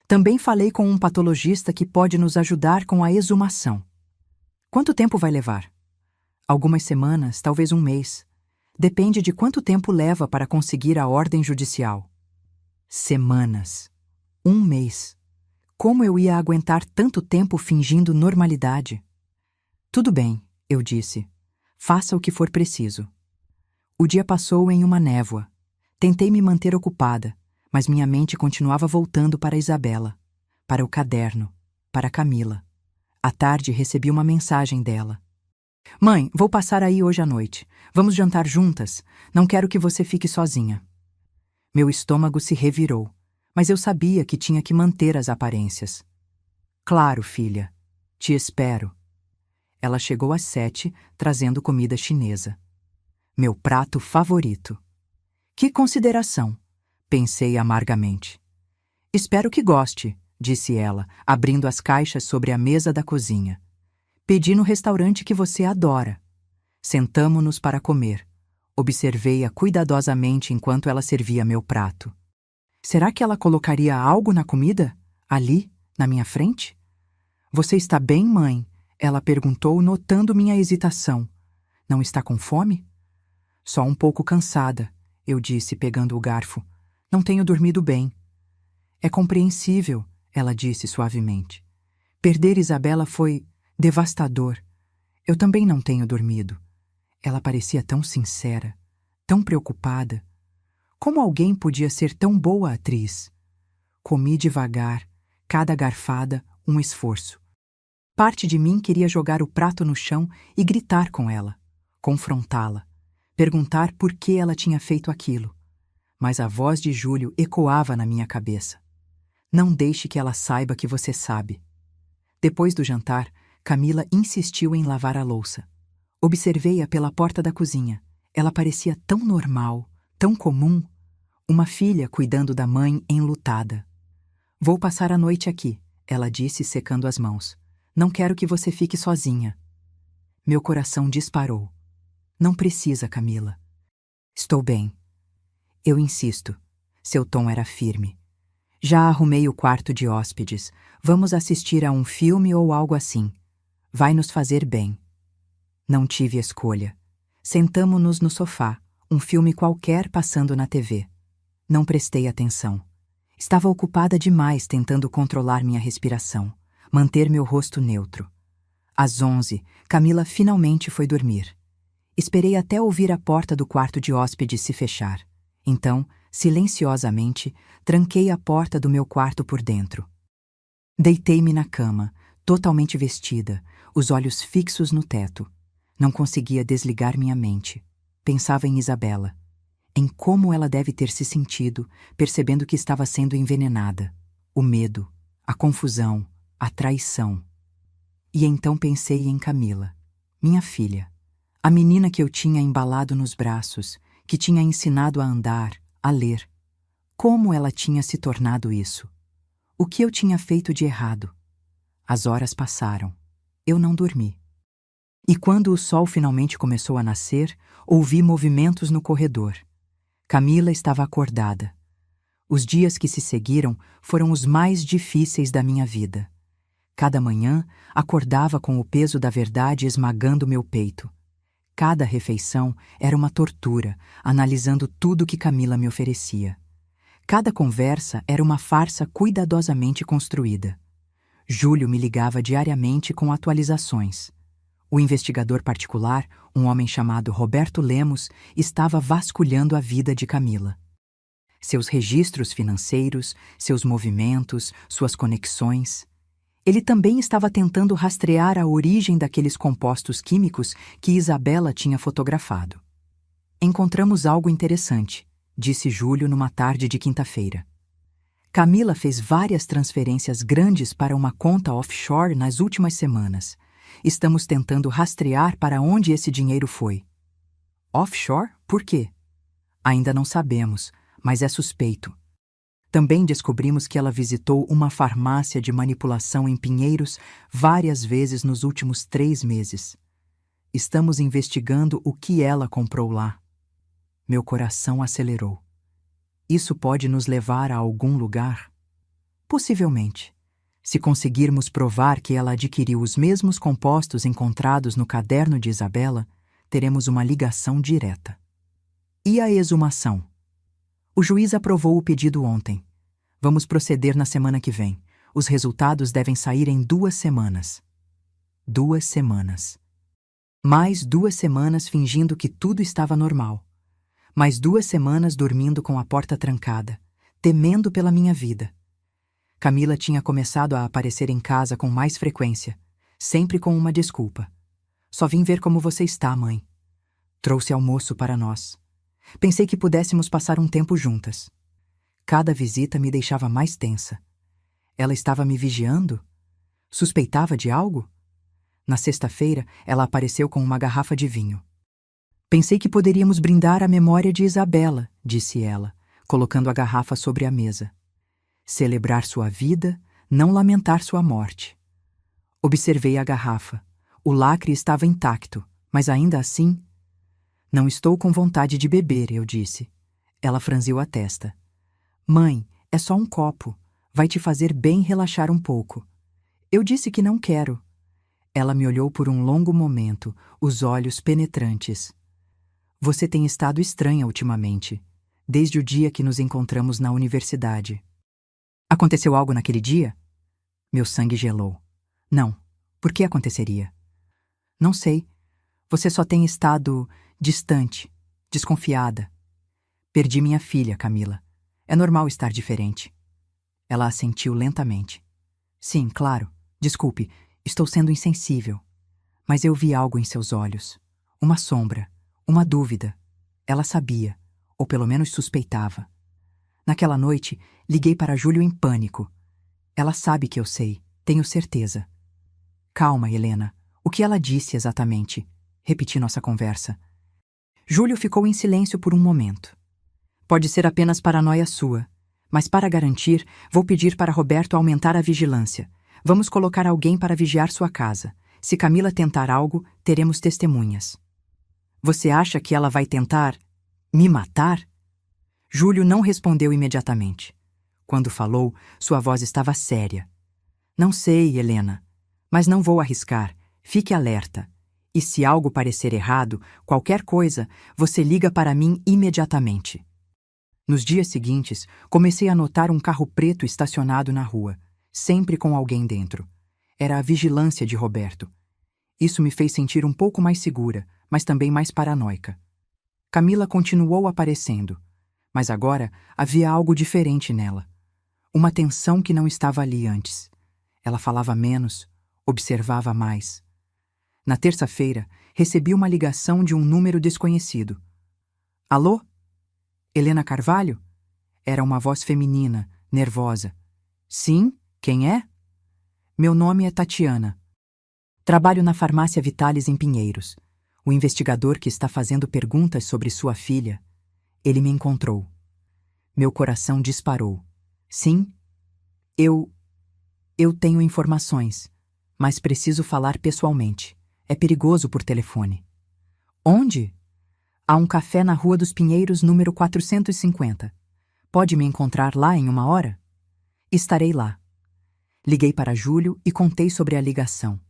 Também falei com um patologista que pode nos ajudar com a exumação. Quanto tempo vai levar? Algumas semanas, talvez um mês. Depende de quanto tempo leva para conseguir a ordem judicial. Semanas. 1 mês. Como eu ia aguentar tanto tempo fingindo normalidade? Tudo bem, eu disse. Faça o que for preciso. O dia passou em uma névoa. Tentei me manter ocupada, mas minha mente continuava voltando para Isabela, para o caderno, para Camila. À tarde recebi uma mensagem dela. Mãe, vou passar aí hoje à noite. Vamos jantar juntas. Não quero que você fique sozinha. Meu estômago se revirou, mas eu sabia que tinha que manter as aparências. Claro, filha. Te espero. Ela chegou às 7, trazendo comida chinesa. Meu prato favorito. Que consideração, pensei amargamente. Espero que goste, disse ela, abrindo as caixas sobre a mesa da cozinha. Pedi no restaurante que você adora. Sentamo-nos para comer. Observei-a cuidadosamente enquanto ela servia meu prato. Será que ela colocaria algo na comida? Ali, na minha frente? Você está bem, mãe? Ela perguntou, notando minha hesitação. Não está com fome? Só um pouco cansada, eu disse, pegando o garfo. Não tenho dormido bem. É compreensível, ela disse suavemente. Perder Isabela foi devastador. Eu também não tenho dormido. Ela parecia tão sincera, tão preocupada. Como alguém podia ser tão boa atriz? Comi devagar, cada garfada um esforço. Parte de mim queria jogar o prato no chão e gritar com ela, confrontá-la, perguntar por que ela tinha feito aquilo. Mas a voz de Júlio ecoava na minha cabeça. Não deixe que ela saiba que você sabe. Depois do jantar, Camila insistiu em lavar a louça. Observei-a pela porta da cozinha. Ela parecia tão normal, tão comum. Uma filha cuidando da mãe enlutada. Vou passar a noite aqui, ela disse, secando as mãos. Não quero que você fique sozinha. Meu coração disparou. Não precisa, Camila. Estou bem. Eu insisto. Seu tom era firme. Já arrumei o quarto de hóspedes. Vamos assistir a um filme ou algo assim. Vai nos fazer bem. Não tive escolha. Sentamo-nos no sofá, um filme qualquer passando na TV. Não prestei atenção. Estava ocupada demais tentando controlar minha respiração, manter meu rosto neutro. Às 11, Camila finalmente foi dormir. Esperei até ouvir a porta do quarto de hóspedes se fechar. Então, silenciosamente, tranquei a porta do meu quarto por dentro. Deitei-me na cama, totalmente vestida, os olhos fixos no teto. Não conseguia desligar minha mente. Pensava em Isabela, em como ela deve ter se sentido, percebendo que estava sendo envenenada. O medo, a confusão, a traição. E então pensei em Camila, minha filha, a menina que eu tinha embalado nos braços, que tinha ensinado a andar, a ler. Como ela tinha se tornado isso? O que eu tinha feito de errado? As horas passaram. Eu não dormi. E quando o sol finalmente começou a nascer, ouvi movimentos no corredor. Camila estava acordada. Os dias que se seguiram foram os mais difíceis da minha vida. Cada manhã, acordava com o peso da verdade esmagando meu peito. Cada refeição era uma tortura, analisando tudo que Camila me oferecia. Cada conversa era uma farsa cuidadosamente construída. Júlio me ligava diariamente com atualizações. O investigador particular, um homem chamado Roberto Lemos, estava vasculhando a vida de Camila. Seus registros financeiros, seus movimentos, suas conexões. Ele também estava tentando rastrear a origem daqueles compostos químicos que Isabela tinha fotografado. Encontramos algo interessante, disse Júlio numa tarde de quinta-feira. Camila fez várias transferências grandes para uma conta offshore nas últimas semanas. Estamos tentando rastrear para onde esse dinheiro foi. Offshore? Por quê? Ainda não sabemos, mas é suspeito. Também descobrimos que ela visitou uma farmácia de manipulação em Pinheiros várias vezes nos últimos 3 meses. Estamos investigando o que ela comprou lá. Meu coração acelerou. Isso pode nos levar a algum lugar? Possivelmente. Se conseguirmos provar que ela adquiriu os mesmos compostos encontrados no caderno de Isabela, teremos uma ligação direta. E a exumação? O juiz aprovou o pedido ontem. Vamos proceder na semana que vem. Os resultados devem sair em 2 semanas. 2 semanas. Mais 2 semanas fingindo que tudo estava normal. Mais 2 semanas dormindo com a porta trancada, temendo pela minha vida. Camila tinha começado a aparecer em casa com mais frequência, sempre com uma desculpa. Só vim ver como você está, mãe. Trouxe almoço para nós. Pensei que pudéssemos passar um tempo juntas. Cada visita me deixava mais tensa. Ela estava me vigiando? Suspeitava de algo? Na sexta-feira, ela apareceu com uma garrafa de vinho. Pensei que poderíamos brindar a memória de Isabela, disse ela, colocando a garrafa sobre a mesa. Celebrar sua vida, não lamentar sua morte. Observei a garrafa. O lacre estava intacto, mas ainda assim... Não estou com vontade de beber, eu disse. Ela franziu a testa. Mãe, é só um copo. Vai te fazer bem relaxar um pouco. Eu disse que não quero. Ela me olhou por um longo momento, os olhos penetrantes. Você tem estado estranha ultimamente, desde o dia que nos encontramos na universidade. Aconteceu algo naquele dia? Meu sangue gelou. Não. Por que aconteceria? Não sei. Você só tem estado distante, desconfiada. Perdi minha filha, Camila. É normal estar diferente. Ela assentiu lentamente. Sim, claro. Desculpe, estou sendo insensível. Mas eu vi algo em seus olhos. Uma sombra, uma dúvida. Ela sabia, ou pelo menos suspeitava. Naquela noite, liguei para Júlio em pânico. Ela sabe que eu sei, tenho certeza. Calma, Helena. O que ela disse exatamente? Repeti nossa conversa. Júlio ficou em silêncio por um momento. Pode ser apenas paranoia sua, mas para garantir, vou pedir para Roberto aumentar a vigilância. Vamos colocar alguém para vigiar sua casa. Se Camila tentar algo, teremos testemunhas. Você acha que ela vai tentar me matar? Júlio não respondeu imediatamente. Quando falou, sua voz estava séria. Não sei, Helena, mas não vou arriscar. Fique alerta. E se algo parecer errado, qualquer coisa, você liga para mim imediatamente. Nos dias seguintes, comecei a notar um carro preto estacionado na rua, sempre com alguém dentro. Era a vigilância de Roberto. Isso me fez sentir um pouco mais segura, mas também mais paranoica. Camila continuou aparecendo, mas agora havia algo diferente nela. Uma tensão que não estava ali antes. Ela falava menos, observava mais. Na terça-feira, recebi uma ligação de um número desconhecido. Alô? Helena Carvalho? Era uma voz feminina, nervosa. Sim? Quem é? Meu nome é Tatiana. Trabalho na farmácia Vitalis em Pinheiros. O investigador que está fazendo perguntas sobre sua filha. Ele me encontrou. Meu coração disparou. Sim? Eu tenho informações, mas preciso falar pessoalmente. É perigoso por telefone. Onde? Há um café na Rua dos Pinheiros, número 450. Pode me encontrar lá em 1 hora? Estarei lá. Liguei para Júlio e contei sobre a ligação.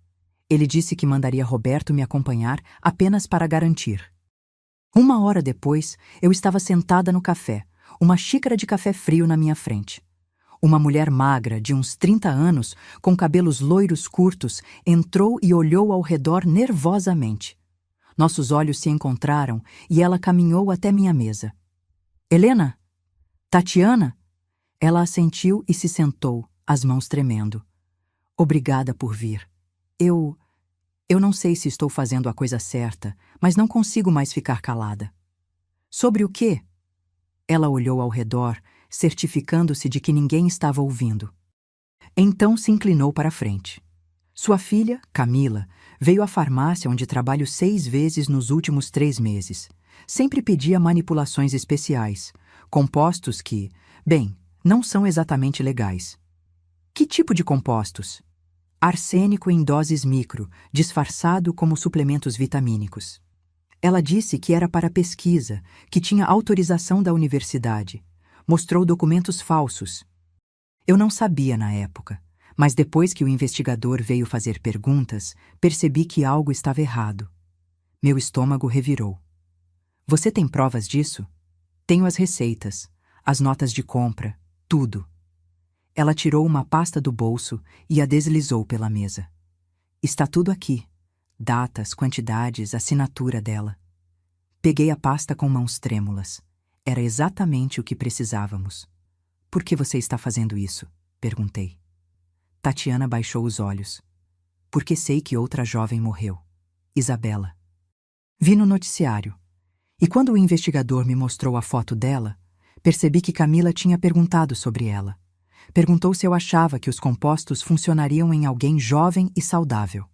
Ele disse que mandaria Roberto me acompanhar apenas para garantir. 1 hora depois, eu estava sentada no café, uma xícara de café frio na minha frente. Uma mulher magra, de uns 30 anos, com cabelos loiros curtos, entrou e olhou ao redor nervosamente. Nossos olhos se encontraram e ela caminhou até minha mesa. Helena? Tatiana? Ela assentiu e se sentou, as mãos tremendo. Obrigada por vir. Eu não sei se estou fazendo a coisa certa, mas não consigo mais ficar calada. Sobre o quê? Ela olhou ao redor, certificando-se de que ninguém estava ouvindo. Então se inclinou para a frente. Sua filha, Camila, veio à farmácia onde trabalho 6 vezes nos últimos 3 meses. Sempre pedia manipulações especiais, compostos que, bem, não são exatamente legais. Que tipo de compostos? Arsênico em doses micro, disfarçado como suplementos vitamínicos. Ela disse que era para pesquisa, que tinha autorização da universidade. Mostrou documentos falsos. Eu não sabia na época, mas depois que o investigador veio fazer perguntas, percebi que algo estava errado. Meu estômago revirou. Você tem provas disso? Tenho as receitas, as notas de compra, tudo. Ela tirou uma pasta do bolso e a deslizou pela mesa. Está tudo aqui. Datas, quantidades, assinatura dela. Peguei a pasta com mãos trêmulas. Era exatamente o que precisávamos. Por que você está fazendo isso? Perguntei. Tatiana baixou os olhos. Porque sei que outra jovem morreu. Isabela. Vi no noticiário. E quando o investigador me mostrou a foto dela, percebi que Camila tinha perguntado sobre ela. Perguntou se eu achava que os compostos funcionariam em alguém jovem e saudável.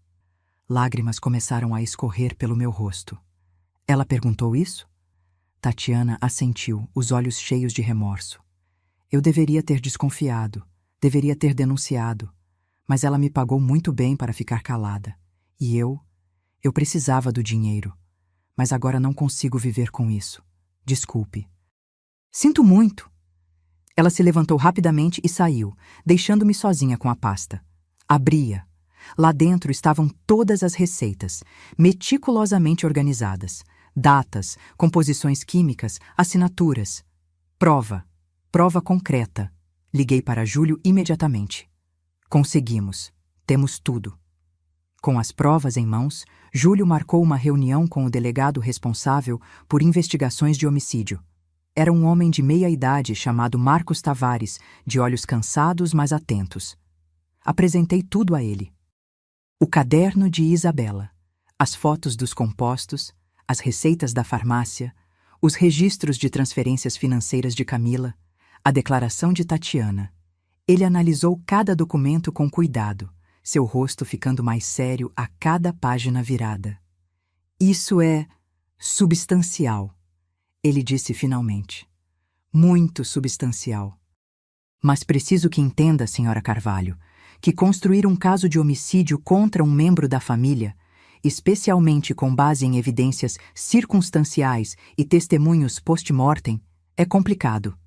Lágrimas começaram a escorrer pelo meu rosto. Ela perguntou isso? Tatiana assentiu, os olhos cheios de remorso. Eu deveria ter desconfiado, deveria ter denunciado, mas ela me pagou muito bem para ficar calada. E eu precisava do dinheiro, mas agora não consigo viver com isso. Desculpe. Sinto muito. Ela se levantou rapidamente e saiu, deixando-me sozinha com a pasta. Abria. Lá dentro estavam todas as receitas, meticulosamente organizadas. Datas, composições químicas, assinaturas. Prova concreta. Liguei para Júlio imediatamente. Conseguimos. Temos tudo. Com as provas em mãos, Júlio marcou uma reunião com o delegado responsável por investigações de homicídio. Era um homem de meia idade chamado Marcos Tavares, de olhos cansados, mas atentos. Apresentei tudo a ele. O caderno de Isabela, as fotos dos compostos, as receitas da farmácia, os registros de transferências financeiras de Camila, a declaração de Tatiana. Ele analisou cada documento com cuidado, seu rosto ficando mais sério a cada página virada. Isso é substancial, ele disse finalmente. Muito substancial. Mas preciso que entenda, Sra. Carvalho, que construir um caso de homicídio contra um membro da família, especialmente com base em evidências circunstanciais e testemunhos post-mortem, é complicado.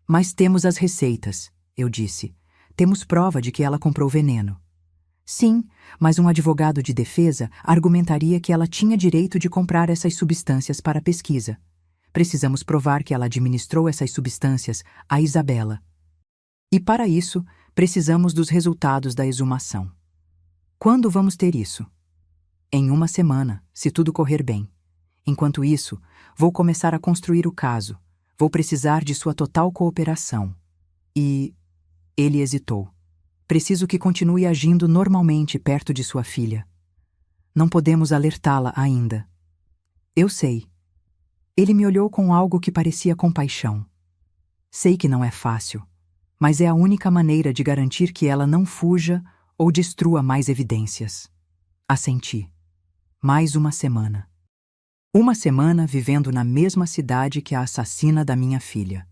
Mas temos as receitas, eu disse. Temos prova de que ela comprou veneno. Sim, mas um advogado de defesa argumentaria que ela tinha direito de comprar essas substâncias para pesquisa. Precisamos provar que ela administrou essas substâncias a Isabela. E para isso, precisamos dos resultados da exumação. Quando vamos ter isso? Em uma semana, se tudo correr bem. Enquanto isso, vou começar a construir o caso. Vou precisar de sua total cooperação. E... ele hesitou. Preciso que continue agindo normalmente perto de sua filha. Não podemos alertá-la ainda. Eu sei. Ele me olhou com algo que parecia compaixão. Sei que não é fácil, mas é a única maneira de garantir que ela não fuja ou destrua mais evidências. Assenti. Mais uma semana. Uma semana vivendo na mesma cidade que a assassina da minha filha.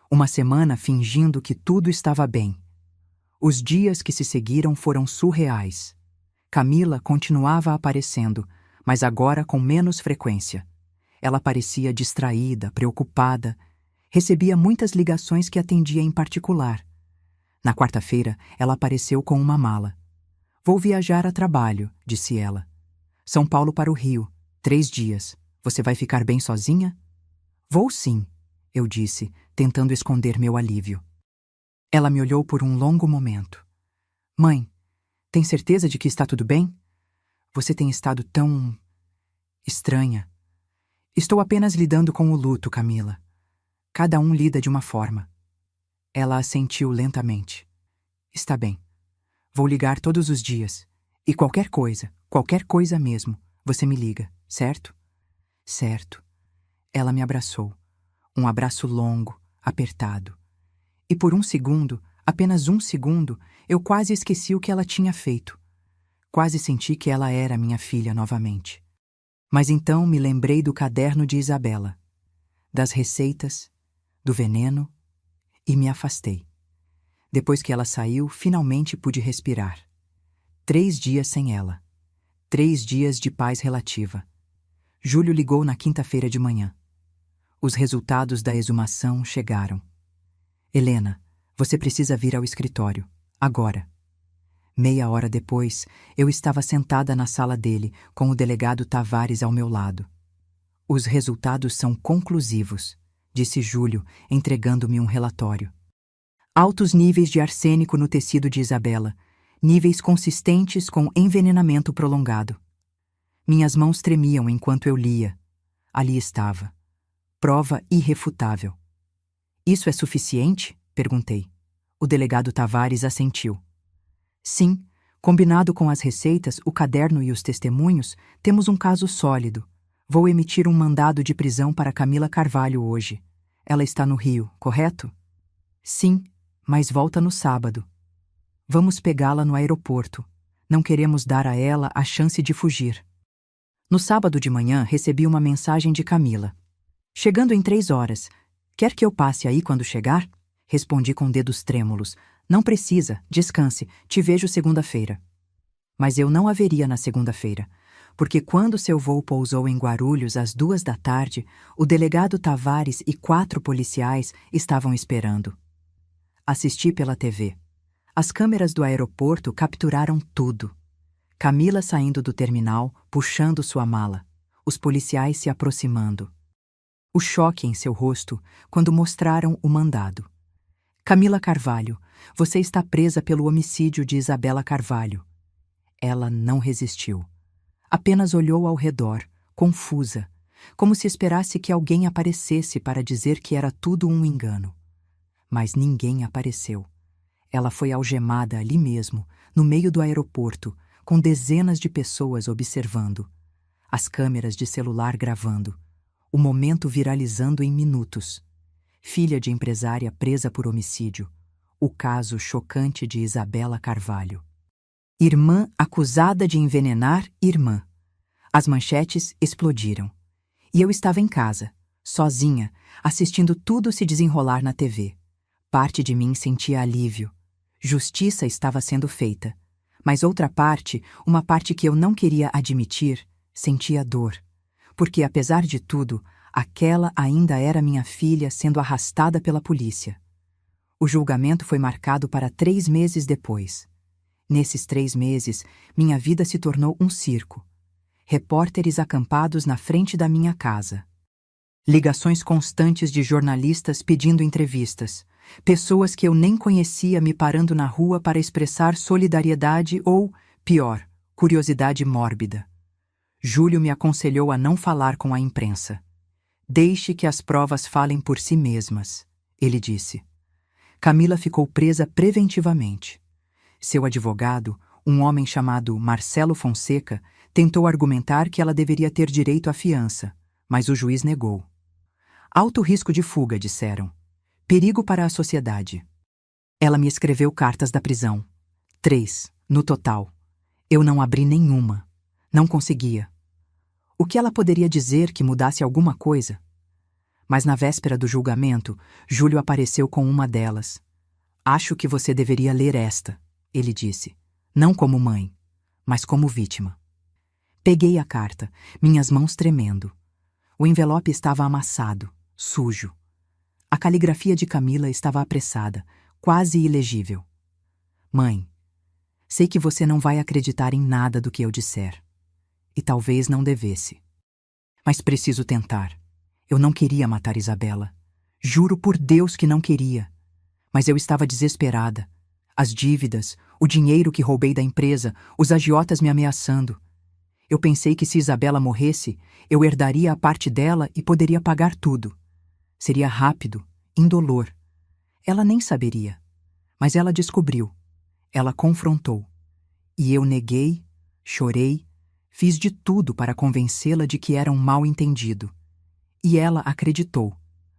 Uma semana fingindo que tudo estava bem. Os dias que se seguiram foram surreais. Camila continuava aparecendo, mas agora com menos frequência. Ela parecia distraída, preocupada. Recebia muitas ligações que atendia em particular. Na quarta-feira, ela apareceu com uma mala. Vou viajar a trabalho, disse ela. São Paulo para o Rio, 3 dias. Você vai ficar bem sozinha? Vou sim, eu disse, tentando esconder meu alívio. Ela me olhou por um longo momento. Mãe, tem certeza de que está tudo bem? Você tem estado tão... estranha. Estou apenas lidando com o luto, Camila. Cada um lida de uma forma. Ela assentiu lentamente. Está bem. Vou ligar todos os dias. E qualquer coisa mesmo, você me liga, certo? Certo. Ela me abraçou. Um abraço longo, apertado. E por um segundo, apenas um segundo, eu quase esqueci o que ela tinha feito. Quase senti que ela era minha filha novamente. Mas então me lembrei do caderno de Isabela, das receitas, do veneno, e me afastei. Depois que ela saiu, finalmente pude respirar. 3 dias sem ela. 3 dias de paz relativa. Júlio ligou na quinta-feira de manhã. Os resultados da exumação chegaram. Helena, você precisa vir ao escritório, agora. Meia hora depois, eu estava sentada na sala dele, com o delegado Tavares ao meu lado. Os resultados são conclusivos, disse Júlio, entregando-me um relatório. Altos níveis de arsênico no tecido de Isabela, níveis consistentes com envenenamento prolongado. Minhas mãos tremiam enquanto eu lia. Ali estava. Prova irrefutável. Isso é suficiente? Perguntei. O delegado Tavares assentiu. Sim, combinado com as receitas, o caderno e os testemunhos, temos um caso sólido. Vou emitir um mandado de prisão para Camila Carvalho hoje. Ela está no Rio, correto? Sim, mas volta no sábado. Vamos pegá-la no aeroporto. Não queremos dar a ela a chance de fugir. No sábado de manhã, recebi uma mensagem de Camila. Chegando em 3 horas. Quer que eu passe aí quando chegar? Respondi com dedos trêmulos. Não precisa, descanse, te vejo segunda-feira. Mas eu não a veria na segunda-feira, porque quando seu voo pousou em Guarulhos às 2 da tarde, o delegado Tavares e 4 policiais estavam esperando. Assisti pela TV. As câmeras do aeroporto capturaram tudo. Camila saindo do terminal, puxando sua mala. Os policiais se aproximando. O choque em seu rosto quando mostraram o mandado. Camila Carvalho, você está presa pelo homicídio de Isabela Carvalho. Ela não resistiu. Apenas olhou ao redor, confusa, como se esperasse que alguém aparecesse para dizer que era tudo um engano. Mas ninguém apareceu. Ela foi algemada ali mesmo, no meio do aeroporto, com dezenas de pessoas observando. As câmeras de celular gravando. O momento viralizando em minutos. Filha de empresária presa por homicídio. O caso chocante de Isabela Carvalho. Irmã acusada de envenenar irmã. As manchetes explodiram. E eu estava em casa, sozinha, assistindo tudo se desenrolar na TV. Parte de mim sentia alívio. Justiça estava sendo feita. Mas outra parte, uma parte que eu não queria admitir, sentia dor. Porque, apesar de tudo, aquela ainda era minha filha sendo arrastada pela polícia. O julgamento foi marcado para 3 meses depois. Nesses 3 meses, minha vida se tornou um circo. Repórteres acampados na frente da minha casa. Ligações constantes de jornalistas pedindo entrevistas. Pessoas que eu nem conhecia me parando na rua para expressar solidariedade ou, pior, curiosidade mórbida. Júlio me aconselhou a não falar com a imprensa. Deixe que as provas falem por si mesmas, ele disse. Camila ficou presa preventivamente. Seu advogado, um homem chamado Marcelo Fonseca, tentou argumentar que ela deveria ter direito à fiança, mas o juiz negou. Alto risco de fuga, disseram. Perigo para a sociedade. Ela me escreveu cartas da prisão. 3, no total. Eu não abri nenhuma. Não conseguia. O que ela poderia dizer que mudasse alguma coisa? Mas na véspera do julgamento, Júlio apareceu com uma delas. Acho que você deveria ler esta, ele disse. Não como mãe, mas como vítima. Peguei a carta, minhas mãos tremendo. O envelope estava amassado, sujo. A caligrafia de Camila estava apressada, quase ilegível. Mãe, sei que você não vai acreditar em nada do que eu disser. E talvez não devesse. Mas preciso tentar. Eu não queria matar Isabela. Juro por Deus que não queria. Mas eu estava desesperada. As dívidas, o dinheiro que roubei da empresa, os agiotas me ameaçando. Eu pensei que se Isabela morresse, eu herdaria a parte dela e poderia pagar tudo. Seria rápido, indolor. Ela nem saberia. Mas ela descobriu. Ela confrontou. E eu neguei, chorei, fiz de tudo para convencê-la de que era um mal-entendido. E ela acreditou,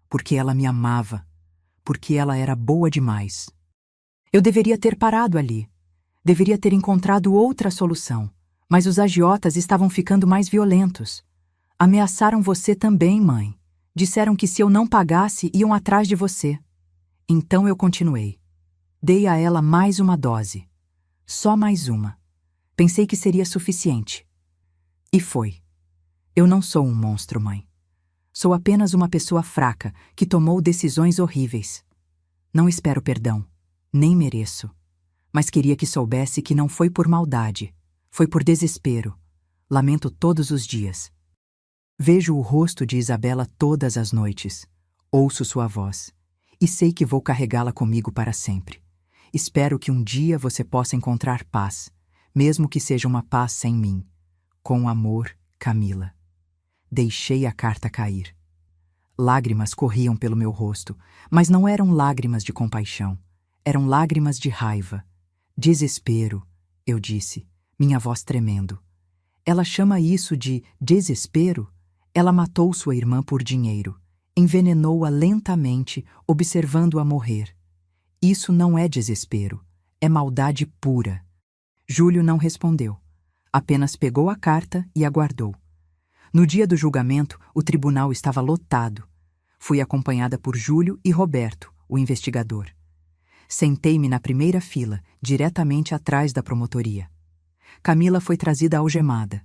porque ela me amava, porque ela era boa demais. Eu deveria ter parado ali. Deveria ter encontrado outra solução. Mas os agiotas estavam ficando mais violentos. Ameaçaram você também, mãe. Disseram que se eu não pagasse, iam atrás de você. Então eu continuei. Dei a ela mais uma dose. Só mais uma. Pensei que seria suficiente. E foi. Eu não sou um monstro, mãe. Sou apenas uma pessoa fraca que tomou decisões horríveis. Não espero perdão. Nem mereço. Mas queria que soubesse que não foi por maldade. Foi por desespero. Lamento todos os dias. Vejo o rosto de Isabela todas as noites. Ouço sua voz. E sei que vou carregá-la comigo para sempre. Espero que um dia você possa encontrar paz, mesmo que seja uma paz sem mim. Com amor, Camila. Deixei a carta cair. Lágrimas corriam pelo meu rosto, mas não eram lágrimas de compaixão. eram lágrimas de raiva. Desespero, eu disse, minha voz tremendo. Ela chama isso de desespero? Ela matou sua irmã por dinheiro. Envenenou-a lentamente, observando-a morrer. Isso não é desespero, é maldade pura. Júlio não respondeu. Apenas pegou a carta e aguardou. No dia do julgamento, o tribunal estava lotado. Fui acompanhada por Júlio e Roberto, o investigador. Sentei-me na primeira fila, diretamente atrás da promotoria. Camila foi trazida algemada.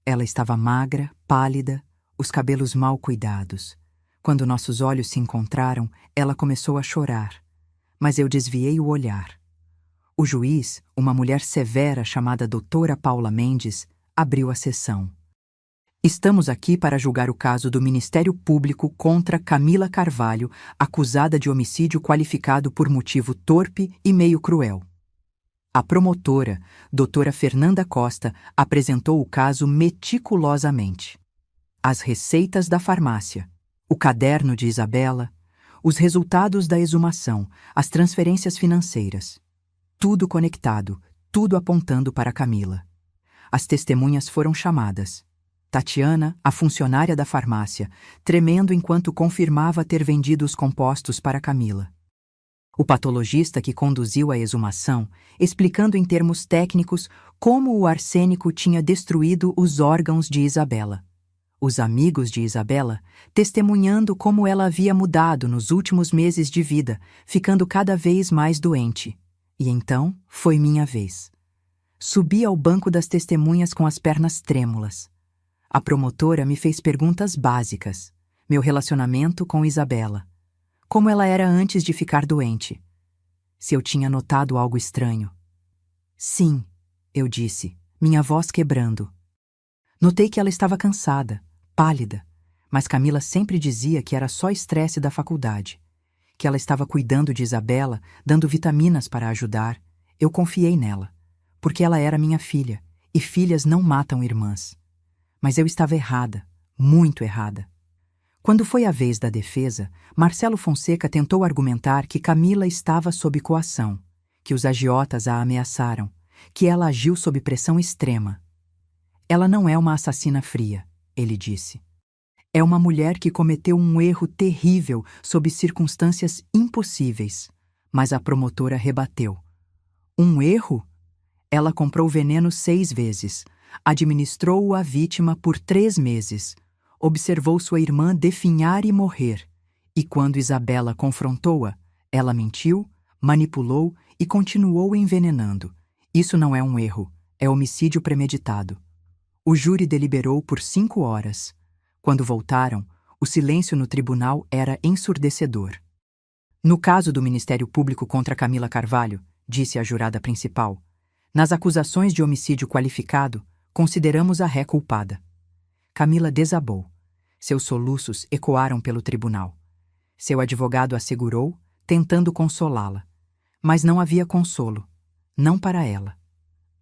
Ela estava magra, pálida, os cabelos mal cuidados. Quando nossos olhos se encontraram, ela começou a chorar. Mas eu desviei o olhar. O juiz, uma mulher severa chamada doutora Paula Mendes, abriu a sessão. Estamos aqui para julgar o caso do Ministério Público contra Camila Carvalho, acusada de homicídio qualificado por motivo torpe e meio cruel. A promotora, doutora Fernanda Costa, apresentou o caso meticulosamente. As receitas da farmácia, o caderno de Isabela, os resultados da exumação, as transferências financeiras. Tudo conectado, tudo apontando para Camila. As testemunhas foram chamadas. Tatiana, a funcionária da farmácia, tremendo enquanto confirmava ter vendido os compostos para Camila. O patologista que conduziu a exumação, explicando em termos técnicos como o arsênico tinha destruído os órgãos de Isabela. Os amigos de Isabela, testemunhando como ela havia mudado nos últimos meses de vida, ficando cada vez mais doente. E então foi minha vez. Subi ao banco das testemunhas com as pernas trêmulas. A promotora me fez perguntas básicas. Meu relacionamento com Isabela. Como ela era antes de ficar doente. Se eu tinha notado algo estranho. Sim, eu disse, minha voz quebrando. Notei que ela estava cansada, pálida, mas Camila sempre dizia que era só estresse da faculdade. Que ela estava cuidando de Isabela, dando vitaminas para ajudar. Eu confiei nela, porque ela era minha filha, e filhas não matam irmãs. Mas eu estava errada, muito errada. Quando foi a vez da defesa, Marcelo Fonseca tentou argumentar que Camila estava sob coação, que os agiotas a ameaçaram, que ela agiu sob pressão extrema. Ela não é uma assassina fria, ele disse. É uma mulher que cometeu um erro terrível sob circunstâncias impossíveis, mas a promotora rebateu. Um erro? Ela comprou veneno 6 vezes, administrou-o à vítima por 3 meses, observou sua irmã definhar e morrer, e quando Isabela confrontou-a, ela mentiu, manipulou e continuou envenenando. Isso não é um erro, é homicídio premeditado. O júri deliberou por 5 horas. Quando voltaram, o silêncio no tribunal era ensurdecedor. No caso do Ministério Público contra Camila Carvalho, disse a jurada principal, nas acusações de homicídio qualificado, consideramos a ré culpada. Camila desabou. Seus soluços ecoaram pelo tribunal. Seu advogado assegurou, tentando consolá-la. Mas não havia consolo. Não para ela.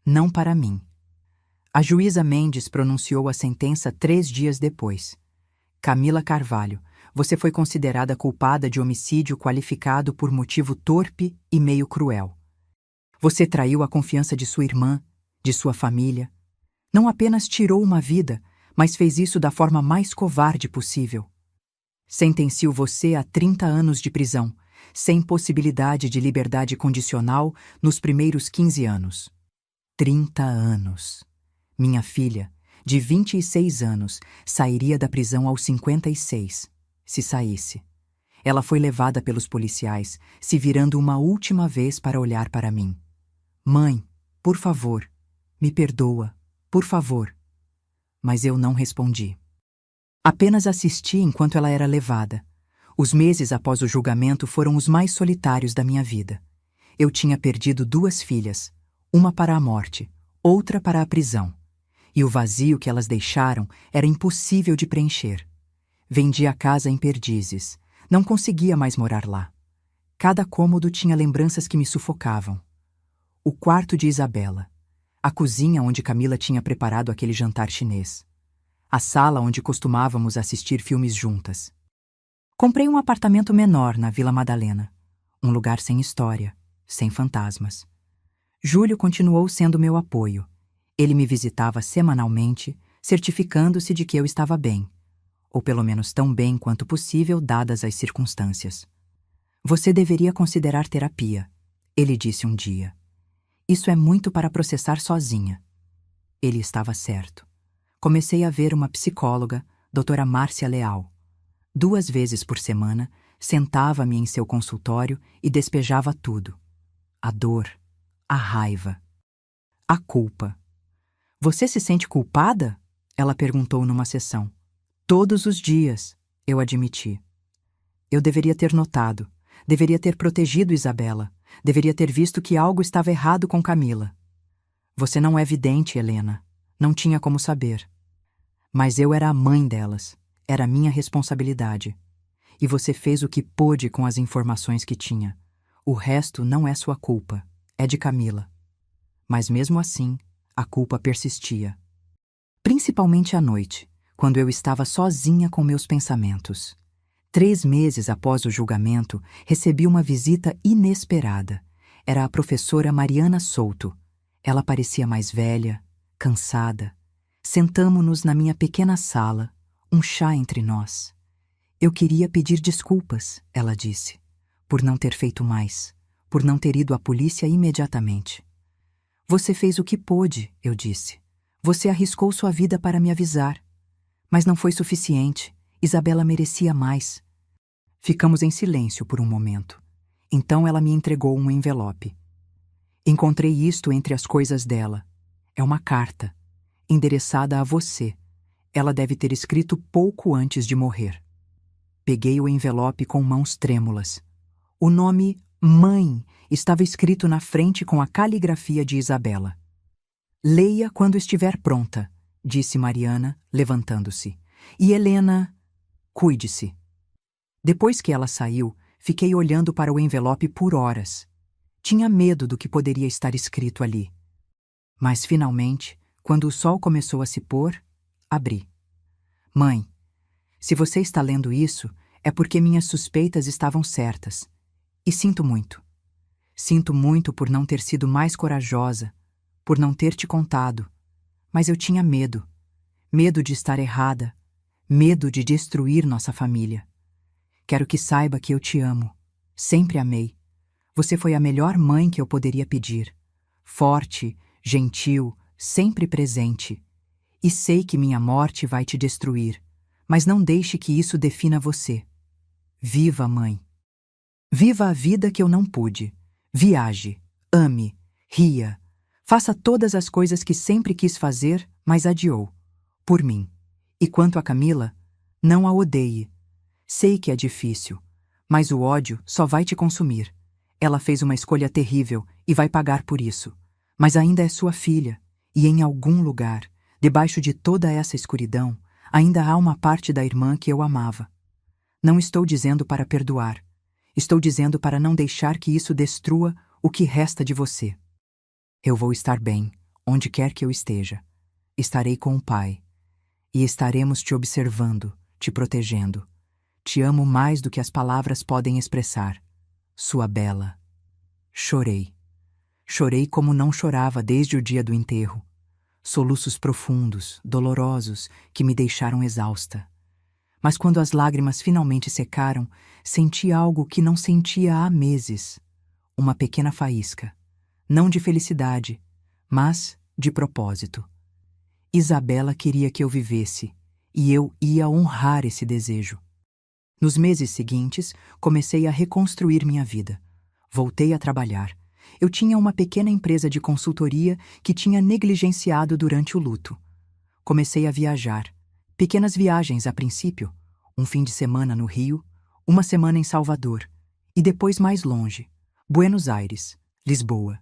Não para mim. A juíza Mendes pronunciou a sentença 3 dias depois. Camila Carvalho, você foi considerada culpada de homicídio qualificado por motivo torpe e meio cruel. Você traiu a confiança de sua irmã, de sua família. Não apenas tirou uma vida, mas fez isso da forma mais covarde possível. Sentencio você a 30 anos de prisão, sem possibilidade de liberdade condicional nos primeiros 15 anos. 30 anos. Minha filha, de 26 anos, sairia da prisão aos 56, se saísse. Ela foi levada pelos policiais, se virando uma última vez para olhar para mim. Mãe, por favor, me perdoa, por favor. Mas eu não respondi. Apenas assisti enquanto ela era levada. Os meses após o julgamento foram os mais solitários da minha vida. Eu tinha perdido 2 filhas, uma para a morte, outra para a prisão. E o vazio que elas deixaram era impossível de preencher. Vendi a casa em Perdizes. Não conseguia mais morar lá. Cada cômodo tinha lembranças que me sufocavam. O quarto de Isabela. A cozinha onde Camila tinha preparado aquele jantar chinês. A sala onde costumávamos assistir filmes juntas. Comprei um apartamento menor na Vila Madalena. Um lugar sem história, sem fantasmas. Júlio continuou sendo meu apoio. Ele me visitava semanalmente, certificando-se de que eu estava bem, ou pelo menos tão bem quanto possível dadas as circunstâncias. Você deveria considerar terapia, ele disse um dia. Isso é muito para processar sozinha. Ele estava certo. Comecei a ver uma psicóloga, doutora Márcia Leal. 2 vezes por semana, sentava-me em seu consultório e despejava tudo. A dor, a raiva, a culpa. Você se sente culpada? Ela perguntou numa sessão. Todos os dias, eu admiti. Eu deveria ter notado, deveria ter protegido Isabela, deveria ter visto que algo estava errado com Camila. Você não é vidente, Helena. Não tinha como saber. Mas eu era a mãe delas. Era minha responsabilidade. E você fez o que pôde com as informações que tinha. O resto não é sua culpa. É de Camila. Mas mesmo assim, a culpa persistia. Principalmente à noite, quando eu estava sozinha com meus pensamentos. 3 meses após o julgamento, recebi uma visita inesperada. Era a professora Mariana Souto. Ela parecia mais velha, cansada. Sentamo-nos na minha pequena sala, um chá entre nós. Eu queria pedir desculpas, ela disse, por não ter feito mais, por não ter ido à polícia imediatamente. Você fez o que pôde, eu disse. Você arriscou sua vida para me avisar. Mas não foi suficiente. Isabela merecia mais. Ficamos em silêncio por um momento. Então ela me entregou um envelope. Encontrei isto entre as coisas dela. É uma carta, endereçada a você. Ela deve ter escrito pouco antes de morrer. Peguei o envelope com mãos trêmulas. O nome Mãe estava escrito na frente com a caligrafia de Isabela. Leia quando estiver pronta, disse Mariana, levantando-se. E Helena, cuide-se. Depois que ela saiu, fiquei olhando para o envelope por horas. Tinha medo do que poderia estar escrito ali. Mas, finalmente, quando o sol começou a se pôr, abri. Mãe, se você está lendo isso, é porque minhas suspeitas estavam certas. E sinto muito. Sinto muito por não ter sido mais corajosa, por não ter te contado. Mas eu tinha medo. Medo de estar errada. Medo de destruir nossa família. Quero que saiba que eu te amo. Sempre amei. Você foi a melhor mãe que eu poderia pedir. Forte, gentil, sempre presente. E sei que minha morte vai te destruir, mas não deixe que isso defina você. Viva, mãe. Viva a vida que eu não pude. Viaje, ame, ria. Faça todas as coisas que sempre quis fazer, mas adiou. Por mim. E quanto a Camila, não a odeie. Sei que é difícil, mas o ódio só vai te consumir. Ela fez uma escolha terrível e vai pagar por isso. Mas ainda é sua filha, e em algum lugar, debaixo de toda essa escuridão, ainda há uma parte da irmã que eu amava. Não estou dizendo para perdoar. Estou dizendo para não deixar que isso destrua o que resta de você. Eu vou estar bem, onde quer que eu esteja. Estarei com o Pai. E estaremos te observando, te protegendo. Te amo mais do que as palavras podem expressar. Sua Bela. Chorei. Chorei como não chorava desde o dia do enterro. Soluços profundos, dolorosos, que me deixaram exausta. Mas quando as lágrimas finalmente secaram, senti algo que não sentia há meses. Uma pequena faísca. Não de felicidade, mas de propósito. Isabela queria que eu vivesse, e eu ia honrar esse desejo. Nos meses seguintes, comecei a reconstruir minha vida. Voltei a trabalhar. Eu tinha uma pequena empresa de consultoria que tinha negligenciado durante o luto. Comecei a viajar. Pequenas viagens a princípio. Um fim de semana no Rio, uma semana em Salvador. E depois mais longe. Buenos Aires, Lisboa.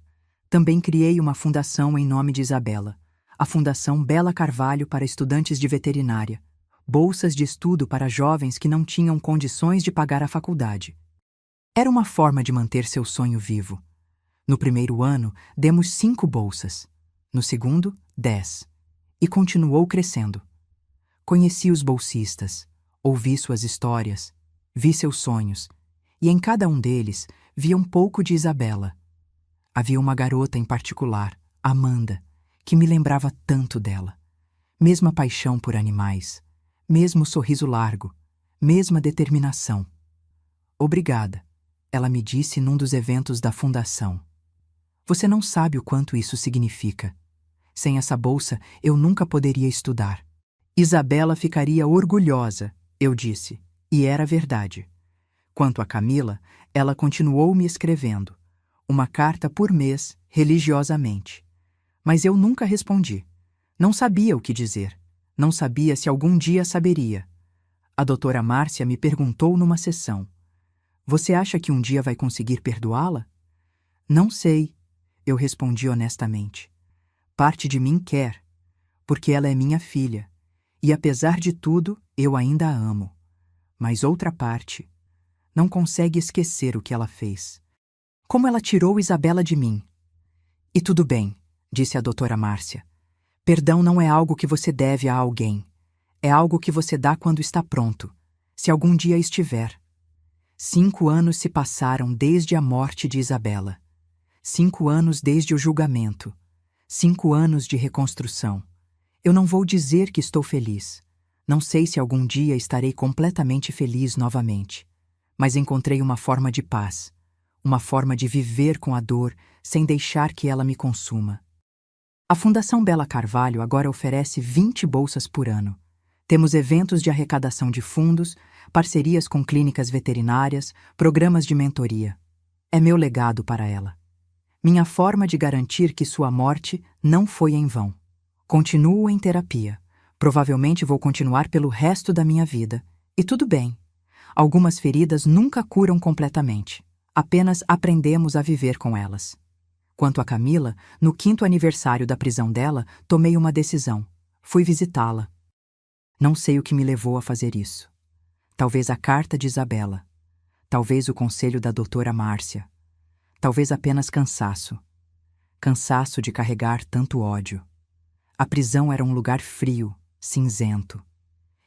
Também criei uma fundação em nome de Isabela. A Fundação Bela Carvalho para estudantes de veterinária. Bolsas de estudo para jovens que não tinham condições de pagar a faculdade. Era uma forma de manter seu sonho vivo. No primeiro ano, demos 5 bolsas. No segundo, 10. E continuou crescendo. Conheci os bolsistas, ouvi suas histórias, vi seus sonhos, e em cada um deles via um pouco de Isabela, Havia uma garota em particular, Amanda, que me lembrava tanto dela. Mesma paixão por animais, mesmo sorriso largo, mesma determinação. Obrigada, ela me disse num dos eventos da fundação. Você não sabe o quanto isso significa. Sem essa bolsa, eu nunca poderia estudar. Isabela ficaria orgulhosa, eu disse, e era verdade. Quanto a Camila, ela continuou me escrevendo, uma carta por mês, religiosamente. Mas eu nunca respondi. Não sabia o que dizer. Não sabia se algum dia saberia. A doutora Márcia me perguntou numa sessão: Você acha que um dia vai conseguir perdoá-la? Não sei, eu respondi honestamente. Parte de mim quer, porque ela é minha filha, e apesar de tudo, eu ainda a amo. Mas outra parte não consegue esquecer o que ela fez. Como ela tirou Isabela de mim. E tudo bem, disse a doutora Márcia. Perdão não é algo que você deve a alguém. É algo que você dá quando está pronto, se algum dia estiver. 5 anos se passaram desde a morte de Isabela. 5 anos desde o julgamento. 5 anos de reconstrução. Eu não vou dizer que estou feliz. Não sei se algum dia estarei completamente feliz novamente. Mas encontrei uma forma de paz. Uma forma de viver com a dor sem deixar que ela me consuma. A Fundação Bela Carvalho agora oferece 20 bolsas por ano. Temos eventos de arrecadação de fundos, parcerias com clínicas veterinárias, programas de mentoria. É meu legado para ela. Minha forma de garantir que sua morte não foi em vão. Continuo em terapia. Provavelmente vou continuar pelo resto da minha vida. E tudo bem. Algumas feridas nunca curam completamente. Apenas aprendemos a viver com elas. Quanto a Camila, no 5º aniversário da prisão dela, tomei uma decisão. Fui visitá-la. Não sei o que me levou a fazer isso. Talvez a carta de Isabela. Talvez o conselho da doutora Márcia. Talvez apenas cansaço. Cansaço de carregar tanto ódio. A prisão era um lugar frio, cinzento.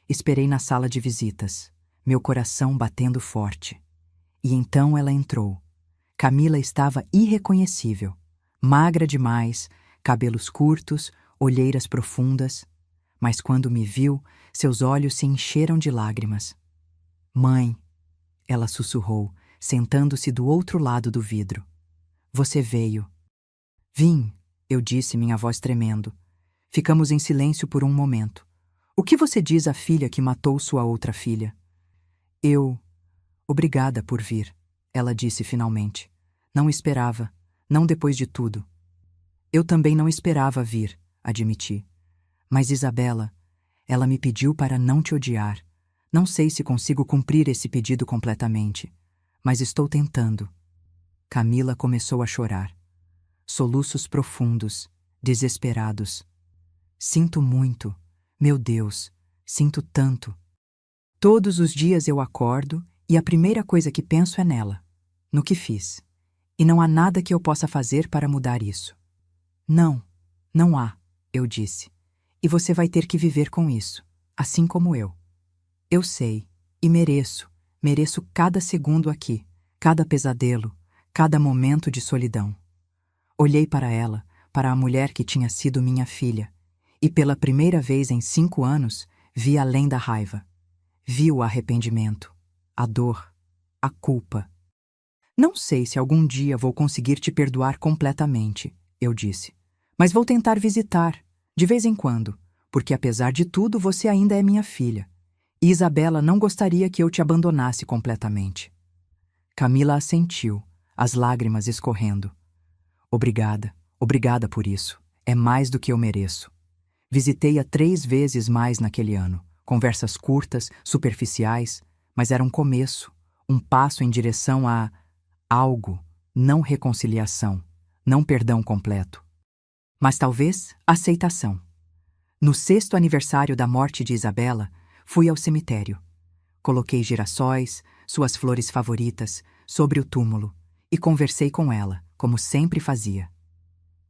Esperei na sala de visitas, meu coração batendo forte. E então ela entrou. Camila estava irreconhecível. Magra demais, cabelos curtos, olheiras profundas. Mas quando me viu, seus olhos se encheram de lágrimas. Mãe, ela sussurrou, sentando-se do outro lado do vidro. Você veio. Vim, eu disse, minha voz tremendo. Ficamos em silêncio por um momento. O que você diz à filha que matou sua outra filha? Obrigada por vir, ela disse finalmente. Não esperava, não depois de tudo. Eu também não esperava vir, admiti. Mas Isabela, ela me pediu para não te odiar. Não sei se consigo cumprir esse pedido completamente, mas estou tentando. Camila começou a chorar. Soluços profundos, desesperados. Sinto muito, meu Deus, sinto tanto. Todos os dias eu acordo e a primeira coisa que penso é nela, no que fiz. E não há nada que eu possa fazer para mudar isso. Não, não há, eu disse. E você vai ter que viver com isso, assim como eu. Eu sei, e mereço cada segundo aqui, cada pesadelo, cada momento de solidão. Olhei para ela, para a mulher que tinha sido minha filha, e pela primeira vez em 5 anos, vi além da raiva. Vi o arrependimento, a dor, a culpa. Não sei se algum dia vou conseguir te perdoar completamente, eu disse, mas vou tentar visitar, de vez em quando, porque apesar de tudo você ainda é minha filha. E Isabela não gostaria que eu te abandonasse completamente. Camila assentiu, as lágrimas escorrendo. Obrigada por isso. É mais do que eu mereço. Visitei-a 3 vezes mais naquele ano. Conversas curtas, superficiais, mas era um começo, um passo em direção a algo, não reconciliação, não perdão completo. Mas talvez aceitação. No 6º aniversário da morte de Isabela, fui ao cemitério. Coloquei girassóis, suas flores favoritas, sobre o túmulo e conversei com ela, como sempre fazia.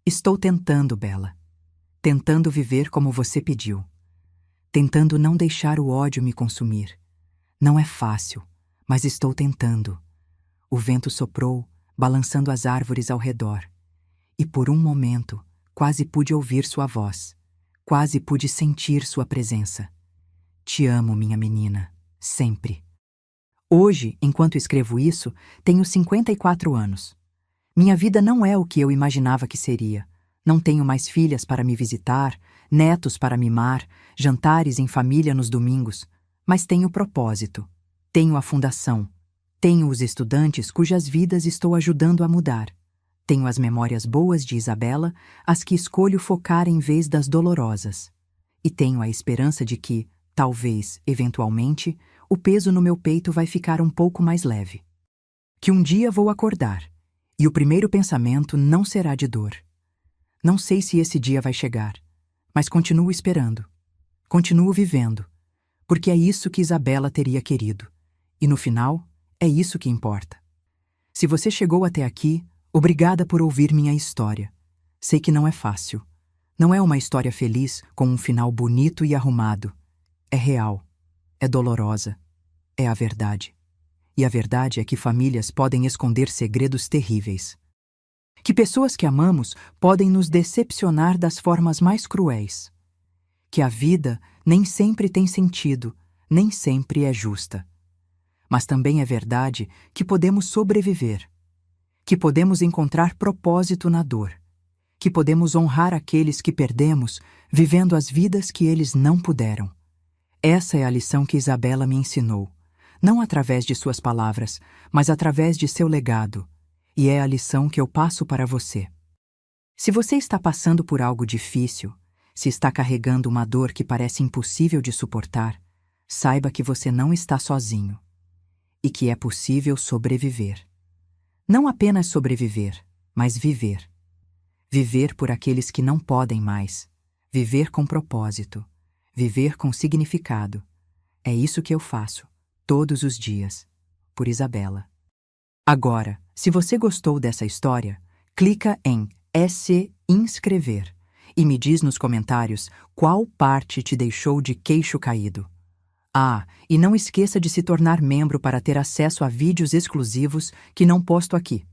Estou tentando, Bela. Tentando viver como você pediu. Tentando não deixar o ódio me consumir. Não é fácil, mas estou tentando. O vento soprou, balançando as árvores ao redor, e por um momento quase pude ouvir sua voz, quase pude sentir sua presença. Te amo, minha menina, sempre. Hoje, enquanto escrevo isso, tenho 54 anos. Minha vida não é o que eu imaginava que seria. Não tenho mais filhas para me visitar, netos para mimar, jantares em família nos domingos, mas tenho propósito. Tenho a fundação. Tenho os estudantes cujas vidas estou ajudando a mudar. Tenho as memórias boas de Isabela, as que escolho focar em vez das dolorosas. E tenho a esperança de que, talvez, eventualmente, o peso no meu peito vai ficar um pouco mais leve. Que um dia vou acordar, e o primeiro pensamento não será de dor. Não sei se esse dia vai chegar, mas continuo esperando. Continuo vivendo, porque é isso que Isabela teria querido. E no final, é isso que importa. Se você chegou até aqui, obrigada por ouvir minha história. Sei que não é fácil. Não é uma história feliz com um final bonito e arrumado. É real. É dolorosa. É a verdade. E a verdade é que famílias podem esconder segredos terríveis. Que pessoas que amamos podem nos decepcionar das formas mais cruéis. Que a vida nem sempre tem sentido, nem sempre é justa. Mas também é verdade que podemos sobreviver. Que podemos encontrar propósito na dor. Que podemos honrar aqueles que perdemos, vivendo as vidas que eles não puderam. Essa é a lição que Isabela me ensinou, não através de suas palavras, mas através de seu legado, e é a lição que eu passo para você. Se você está passando por algo difícil, se está carregando uma dor que parece impossível de suportar, saiba que você não está sozinho, e que é possível sobreviver. Não apenas sobreviver, mas viver. Viver por aqueles que não podem mais, viver com propósito. Viver com significado. É isso que eu faço, todos os dias, por Isabela. Agora, se você gostou dessa história, clica em se inscrever e me diz nos comentários qual parte te deixou de queixo caído. Ah, e não esqueça de se tornar membro para ter acesso a vídeos exclusivos que não posto aqui.